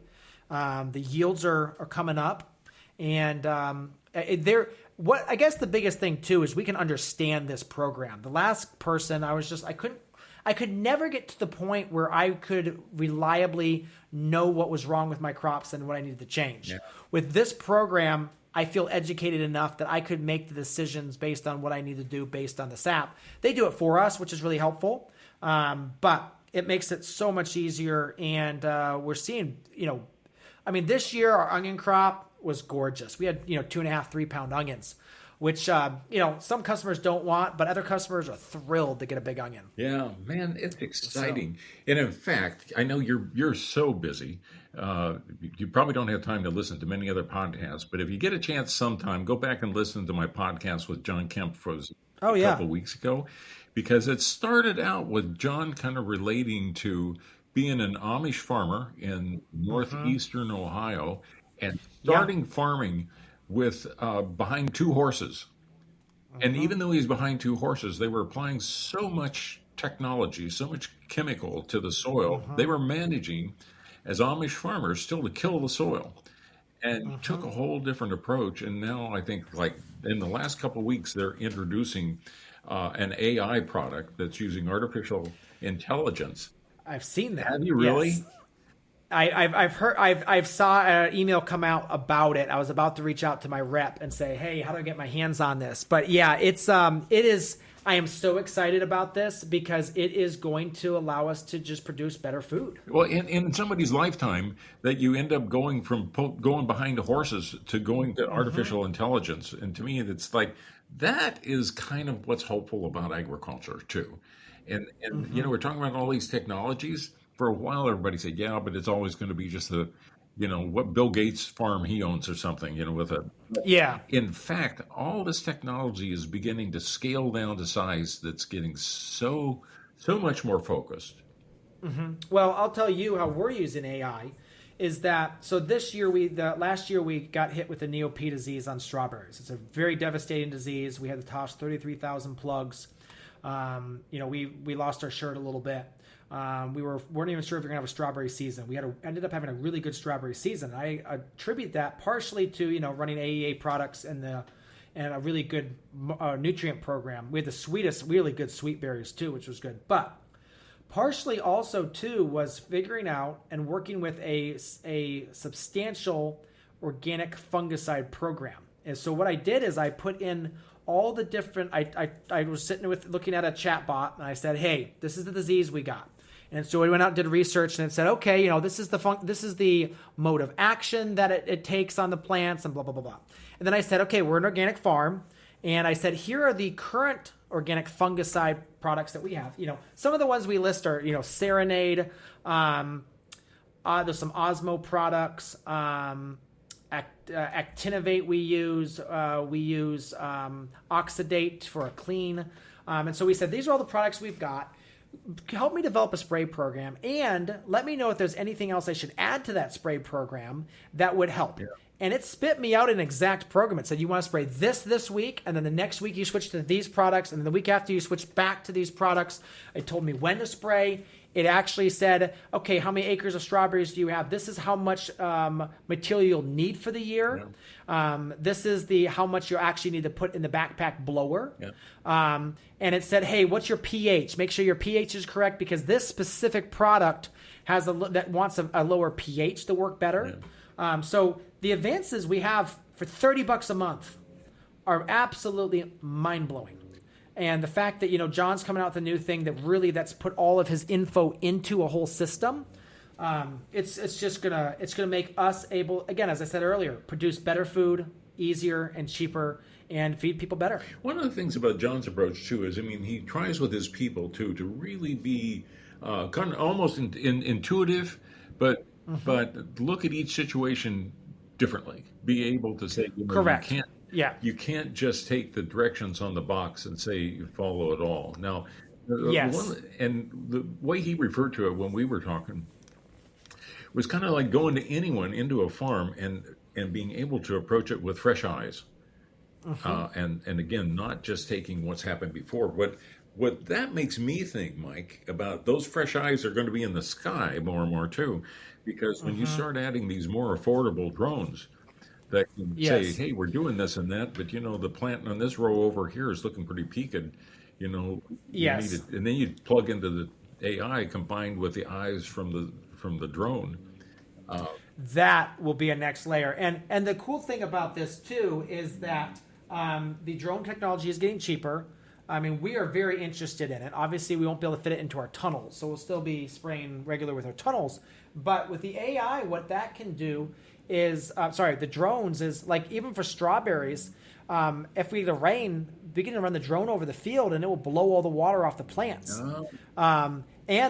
The yields are coming up. And I guess the biggest thing too is we can understand this program. The last person I could never get to the point where I could reliably know what was wrong with my crops and what I needed to change. Yeah. With this program, I feel educated enough that I could make the decisions based on what I need to do based on the SAP. They do it for us, which is really helpful. But it makes it so much easier. And we're seeing, this year our onion crop was gorgeous. We had, 2.5, 3 pound onions, which, some customers don't want, but other customers are thrilled to get a big onion. Yeah, man, it's exciting. And in fact, I know you're so busy. You probably don't have time to listen to many other podcasts, but if you get a chance sometime, go back and listen to my podcast with John Kemp a couple of weeks ago, because it started out with John kind of relating to being an Amish farmer in northeastern Ohio and starting farming with behind 2 horses. And even though he's behind 2 horses, they were applying so much technology, so much chemical to the soil. They were managing, as Amish farmers, still to kill the soil. And took a whole different approach. And now I think, like, in the last couple of weeks, they're introducing an AI product that's using artificial intelligence. I've seen that. Have you really? Yes. I've heard. I've saw an email come out about it. I was about to reach out to my rep and say, "Hey, how do I get my hands on this?" But yeah, it is. I am so excited about this because it is going to allow us to just produce better food. Well, in somebody's lifetime, that you end up going from going behind the horses to going to artificial intelligence, and to me, it's like that is kind of what's hopeful about agriculture too. And we're talking about all these technologies. For a while, everybody said, yeah, but it's always going to be just what Bill Gates farm he owns or something, with a... Yeah. In fact, all this technology is beginning to scale down to size that's getting so much more focused. Well, I'll tell you how we're using AI is that, so this year, last year we got hit with the neopea disease on strawberries. It's a very devastating disease. We had to toss 33,000 plugs. We lost our shirt a little bit. We weren't even sure if we were going to have a strawberry season. We ended up having a really good strawberry season. I attribute that partially to running AEA products and a really good nutrient program. We had the really good sweet berries too, which was good. But partially also too was figuring out and working with a substantial organic fungicide program. And so what I did is I put in all the different. I was looking at a chat bot and I said, hey, this is the disease we got. And so we went out and did research, and it said, okay, this is the mode of action that it takes on the plants, and blah blah blah blah. And then I said, okay, we're an organic farm, and I said, here are the current organic fungicide products that we have. Some of the ones we list are Serenade. There's some Osmo products. Actinovate we use. We use Oxidate for a clean. And so we said, these are all the products we've got. Help me develop a spray program and let me know if there's anything else I should add to that spray program that would help. Yeah. And it spit me out an exact program. It said, you want to spray this week, and then the next week you switch to these products, and then the week after you switch back to these products. It told me when to spray. It actually said, okay, how many acres of strawberries do you have? This is how much material you'll need for the year. Yeah. This is how much you actually need to put in the backpack blower. Yeah. And it said, hey, what's your pH? Make sure your pH is correct because this specific product that wants a lower pH to work better. Yeah. So the advances we have for $30 a month are absolutely mind-blowing. And the fact that, John's coming out with a new thing that's put all of his info into a whole system, it's gonna make us able, again, as I said earlier, produce better food, easier and cheaper, and feed people better. One of the things about John's approach too is, he tries with his people too to really be kind of almost intuitive, but look at each situation differently. Be able to say, correct. You can't just take the directions on the box and say you follow it all. Now, Yes. And the way he referred to it when we were talking was kind of like going to anyone into a farm and being able to approach it with fresh eyes. And again, not just taking what's happened before. What that makes me think, Mike, about those fresh eyes are going to be in the sky more and more too, because when you start adding these more affordable drones that can say, Yes. "Hey, we're doing this and that, but the plant on this row over here is looking pretty peaked. You need Yes. it," and then you plug into the AI combined with the eyes from the drone. That will be a next layer. And the cool thing about this too is that the drone technology is getting cheaper. I mean, we are very interested in it. Obviously, we won't be able to fit it into our tunnels, so we'll still be spraying regular with our tunnels. But with the AI, what that can do is, the drones is like even for strawberries. If we get a rain, we can run the drone over the field and it will blow all the water off the plants. And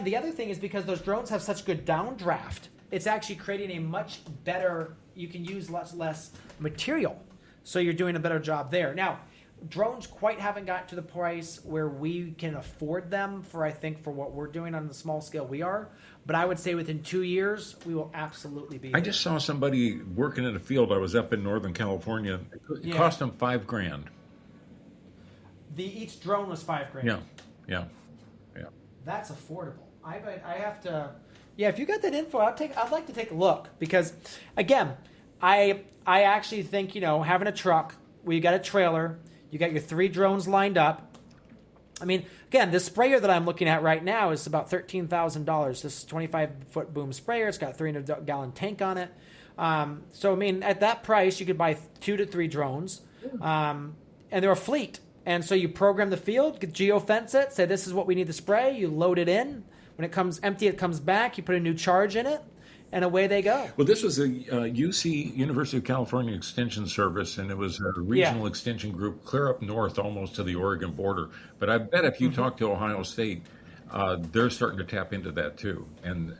the other thing is because those drones have such good downdraft, it's actually creating a much better. You can use less material, so you're doing a better job there. Now, drones quite haven't got to the price where we can afford them for what we're doing on the small scale we are. But I would say within 2 years, we will absolutely be I there. just saw somebody working in a field. I was up in Northern California. It cost them $5,000. Each drone was $5,000. Yeah. That's affordable. I have to. Yeah, if you got that info, I'd like to take a look because, again, I actually think having a truck where you got a trailer, you got your 3 drones lined up. I mean, again, this sprayer that I'm looking at right now is about $13,000. This 25-foot boom sprayer. It's got a 300-gallon tank on it. So I mean, at that price, you could buy 2 to 3 drones, and they're a fleet. And so you program the field, geofence it, say this is what we need to spray. You load it in. When it comes empty, it comes back. You put a new charge in it, and away they go. Well, this was a UC, University of California Extension Service, and it was a regional extension group clear up north almost to the Oregon border. But I bet if you talk to Ohio State, they're starting to tap into that too. And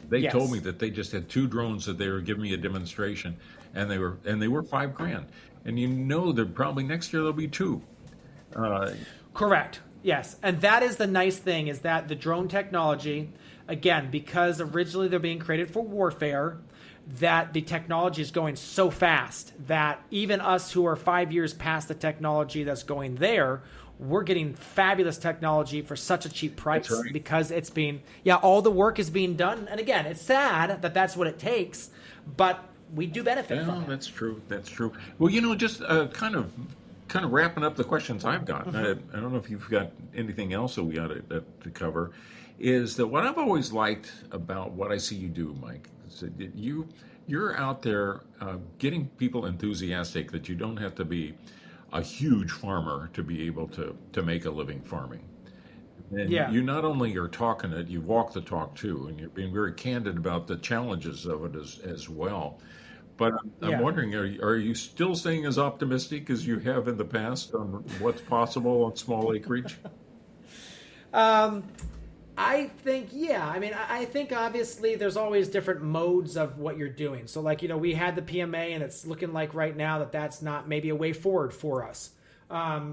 they told me that they just had 2 drones that they were giving me a demonstration, and they were $5,000. And they're probably next year there'll be 2. Correct. Yes. And that is the nice thing is that the drone technology, again, because originally they're being created for warfare, that the technology is going so fast that even us who are 5 years past the technology that's going there, we're getting fabulous technology for such a cheap price because it's being, all the work is being done. And again, it's sad that that's what it takes, but we do benefit from it. That's true. That's true. Well, just kind of wrapping up the questions I've got. I don't know if you've got anything else that we ought to cover. Is that what I've always liked about what I see you do, Mike? Is that you're out there getting people enthusiastic that you don't have to be a huge farmer to be able to make a living farming. And you not only are talking it, you walk the talk too, and you're being very candid about the challenges of it as well. But I'm wondering, are you still staying as optimistic as you have in the past on what's possible on small acreage? I think, I mean, I think obviously there's always different modes of what you're doing. So like, we had the PMA and it's looking like right now that's not maybe a way forward for us.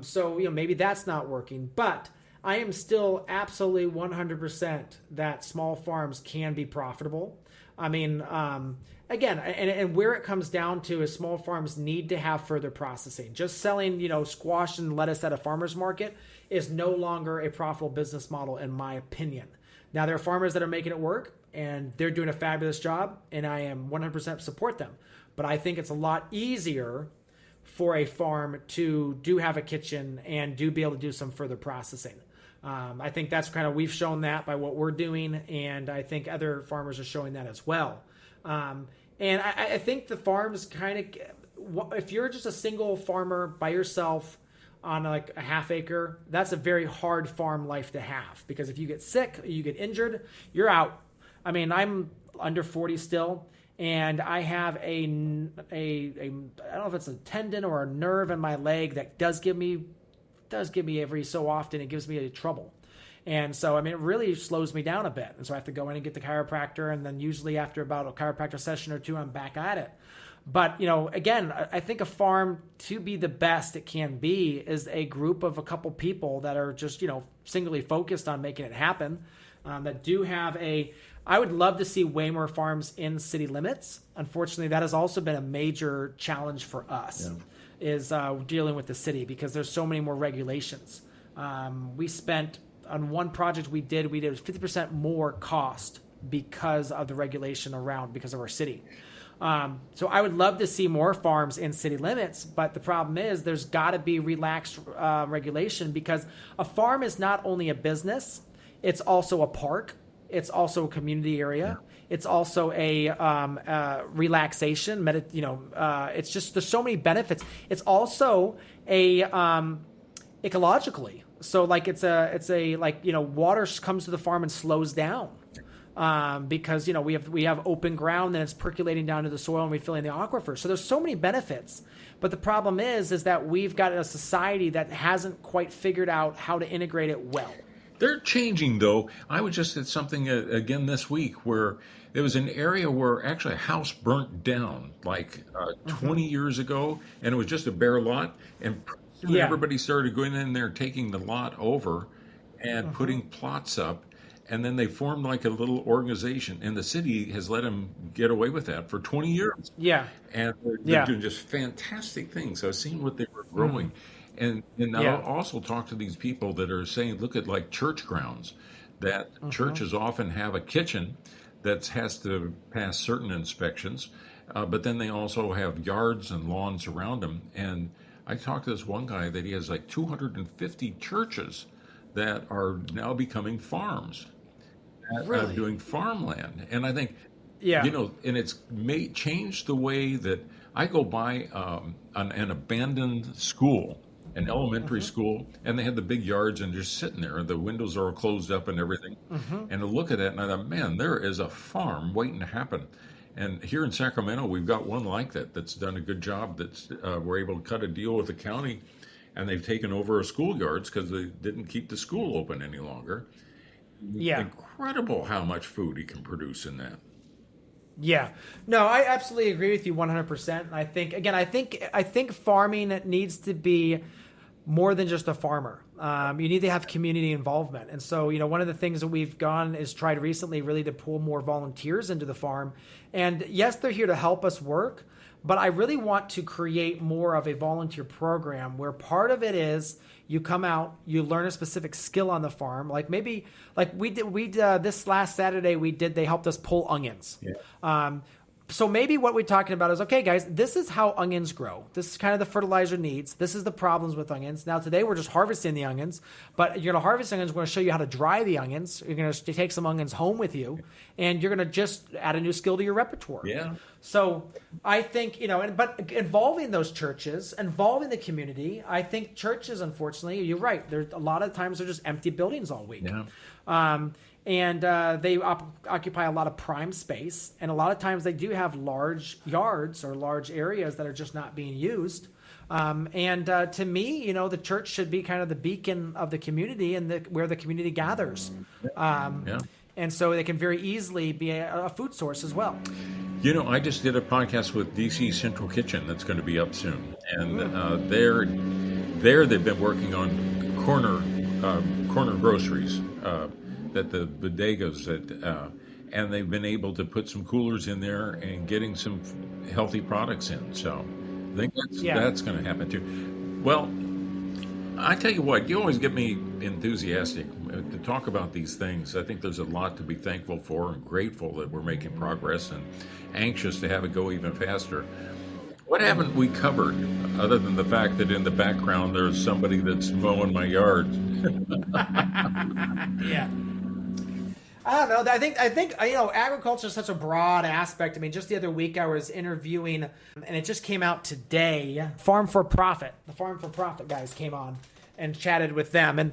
So, maybe that's not working, but I am still absolutely 100% that small farms can be profitable. I mean, again, and where it comes down to is small farms need to have further processing. Just selling, squash and lettuce at a farmer's market is no longer a profitable business model, in my opinion. Now, there are farmers that are making it work, and they're doing a fabulous job, and I am 100% support them. But I think it's a lot easier for a farm to do have a kitchen and do be able to do some further processing. I think that's we've shown that by what we're doing, and I think other farmers are showing that as well. And I think the farms if you're just a single farmer by yourself on like a half acre, that's a very hard farm life to have because if you get sick, you get injured, you're out. I mean, I'm under 40 still, and I have I don't know if it's a tendon or a nerve in my leg that does give me every so often, it gives me trouble. And so, I mean, it really slows me down a bit. And so I have to go in and get the chiropractor. And then usually after about a chiropractor session or 2, I'm back at it. But, again, I think a farm, to be the best it can be, is a group of a couple people that are just, singularly focused on making it happen, that do have I would love to see way more farms in city limits. Unfortunately, that has also been a major challenge for us, is dealing with the city, because there's so many more regulations. We spent, on one project we did 50% more cost because of the regulation around, because of our city. So I would love to see more farms in city limits, but the problem is there's got to be relaxed regulation, because a farm is not only a business, it's also a park, it's also a community area, it's also a relaxation. It's just, there's so many benefits. It's also a ecologically. So water comes to the farm and slows down. Because we have open ground and it's percolating down to the soil and refilling the aquifer. So there's so many benefits, but the problem is that we've got a society that hasn't quite figured out how to integrate it well. They're changing, though. I was just at something again this week where there was an area where actually a house burnt down 20 years ago, and it was just a bare lot, and everybody started going in there, taking the lot over and putting plots up. And then they formed like a little organization, and the city has let them get away with that for 20 years. Yeah. And they're doing just fantastic things. I've seen what they were growing. And I'll also talk to these people that are saying, look at like church grounds, that churches often have a kitchen that has to pass certain inspections, but then they also have yards and lawns around them. And I talked to this one guy that he has like 250 churches that are now becoming farms. Really? Doing farmland. And I think, and it's changed the way that I go by an abandoned school, an elementary school, and they had the big yards and just sitting there. The windows are all closed up and everything. And to look at that, and I thought, man, there is a farm waiting to happen. And here in Sacramento, we've got one like that that's done a good job. We're able to cut a deal with the county, and they've taken over schoolyards because they didn't keep the school open any longer. Yeah. Incredible how much food he can produce in that. Yeah. No, I absolutely agree with you 100%. I think farming needs to be more than just a farmer. You need to have community involvement. And so, one of the things that we've tried recently really to pull more volunteers into the farm. And yes, they're here to help us work, but I really want to create more of a volunteer program where part of it is you come out, you learn a specific skill on the farm. Like maybe, like we did this last Saturday, they helped us pull onions. Yeah. So maybe what we're talking about is, okay, guys, this is how onions grow. This is kind of the fertilizer needs. This is the problems with onions. Now, today we're just harvesting the onions, but you're going to harvest onions. We're going to show you how to dry the onions. You're going to take some onions home with you, and you're going to just add a new skill to your repertoire. Yeah. So I think, but involving those churches, involving the community, I think churches, unfortunately, you're right. There's a lot of times they're just empty buildings all week. Yeah. And they occupy a lot of prime space. And a lot of times they do have large yards or large areas that are just not being used. To me, the church should be kind of the beacon of the community and where the community gathers. And so they can very easily be a food source as well. I just did a podcast with DC Central Kitchen that's going to be up soon. And they've been working on corner groceries. That the bodegas and they've been able to put some coolers in there and getting some healthy products in. So I think that's going to happen too. Well, I tell you what, you always get me enthusiastic to talk about these things. I think there's a lot to be thankful for and grateful that we're making progress and anxious to have it go even faster. What haven't we covered other than the fact that in the background there's somebody that's mowing my yard? Yeah. I don't know. I think agriculture is such a broad aspect. I mean, just the other week I was interviewing, and it just came out today. The Farm for Profit guys came on and chatted with them, and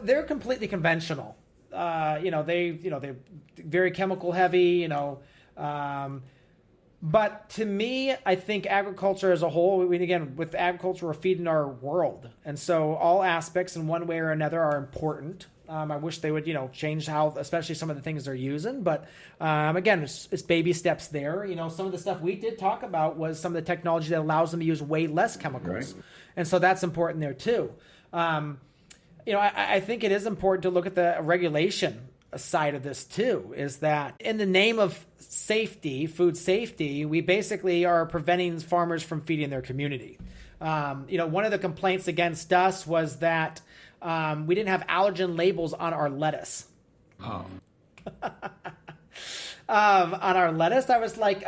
they're completely conventional. They're very chemical heavy. But to me, I think agriculture as a whole, with agriculture, we're feeding our world. And so all aspects in one way or another are important. I wish they would, change how, especially some of the things they're using. But again, it's baby steps there. Some of the stuff we did talk about was some of the technology that allows them to use way less chemicals. Right. And so that's important there too. I think it is important to look at the regulation side of this too, is that in the name of safety, food safety, we basically are preventing farmers from feeding their community. One of the complaints against us was that we didn't have allergen labels on our lettuce. Oh. On our lettuce, I was like,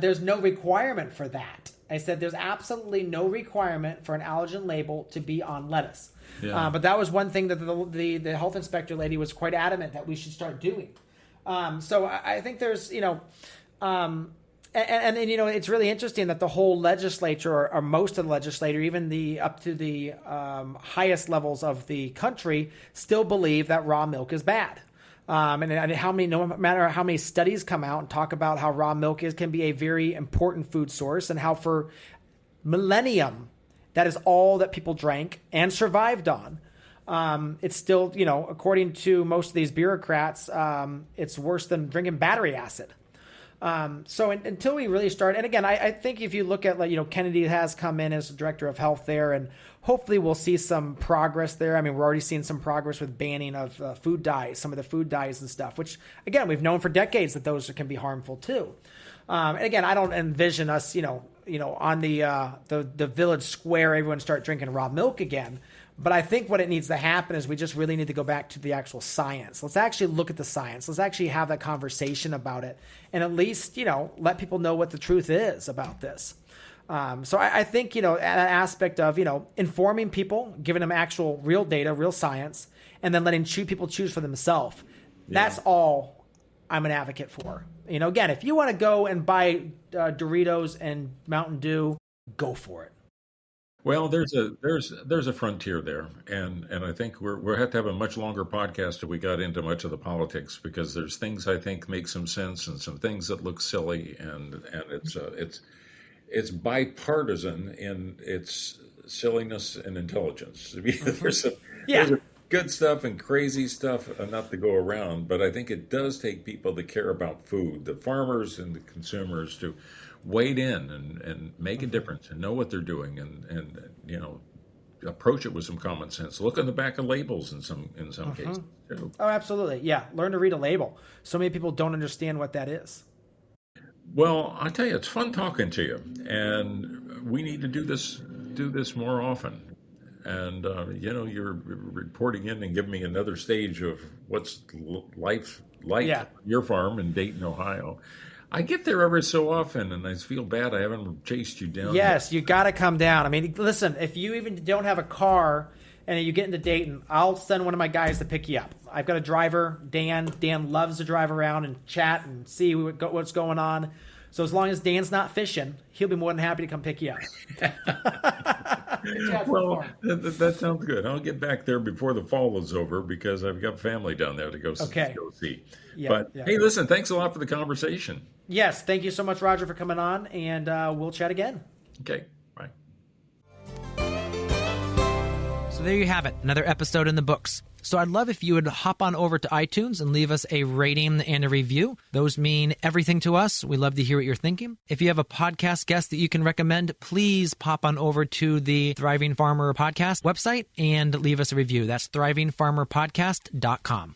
there's no requirement for that. I said, there's absolutely no requirement for an allergen label to be on lettuce. Yeah. But that was one thing that the health inspector lady was quite adamant that we should start doing. So I think there's, and it's really interesting that the whole legislature or most of the legislature, even up to the highest levels of the country, still believe that raw milk is bad. No matter how many studies come out and talk about how raw milk can be a very important food source, and how for millennium that is all that people drank and survived on. It's still, according to most of these bureaucrats, it's worse than drinking battery acid. So until we really start, and again, I think if you look at, Kennedy has come in as director of health there, and hopefully we'll see some progress there. I mean, we're already seeing some progress with banning of food dyes, some of the food dyes and stuff, which again, we've known for decades that those can be harmful too. And again, I don't envision us, on the village square, everyone start drinking raw milk again. But I think what it needs to happen is we just really need to go back to the actual science. Let's actually look at the science. Let's actually have that conversation about it, and at least, let people know what the truth is about this. So I think, an aspect of, informing people, giving them actual real data, real science, and then letting people choose for themselves. Yeah. That's all I'm an advocate for. Again, if you want to go and buy Doritos and Mountain Dew, go for it. Well, there's a frontier there, and I think we'll have to have a much longer podcast if we got into much of the politics, because there's things I think make some sense and some things that look silly, and it's bipartisan in its silliness and intelligence. There's good stuff and crazy stuff enough to go around, but I think it does take people that care about food, the farmers and the consumers, to wade in and make a difference and know what they're doing, and approach it with some common sense. Look on the back of labels in some cases too. Oh, absolutely. Yeah. Learn to read a label. So many people don't understand what that is. Well, I tell you, it's fun talking to you, and we need to do this more often. And you're reporting in and giving me another stage of what's life like on your farm in Dayton, Ohio. I get there every so often, and I feel bad I haven't chased you down. Yes, you got to come down. I mean, listen, if you even don't have a car and you get into Dayton, I'll send one of my guys to pick you up. I've got a driver, Dan. Dan loves to drive around and chat and see what's going on. So as long as Dan's not fishing, he'll be more than happy to come pick you up. Well, that sounds good. I'll get back there before the fall is over, because I've got family down there to go see. Hey, listen, thanks a lot for the conversation. Yes, thank you so much, Rodger, for coming on, and we'll chat again. Okay, bye. So there you have it, another episode in the books. So I'd love if you would hop on over to iTunes and leave us a rating and a review. Those mean everything to us. We love to hear what you're thinking. If you have a podcast guest that you can recommend, please pop on over to the Thriving Farmer Podcast website and leave us a review. That's thrivingfarmerpodcast.com.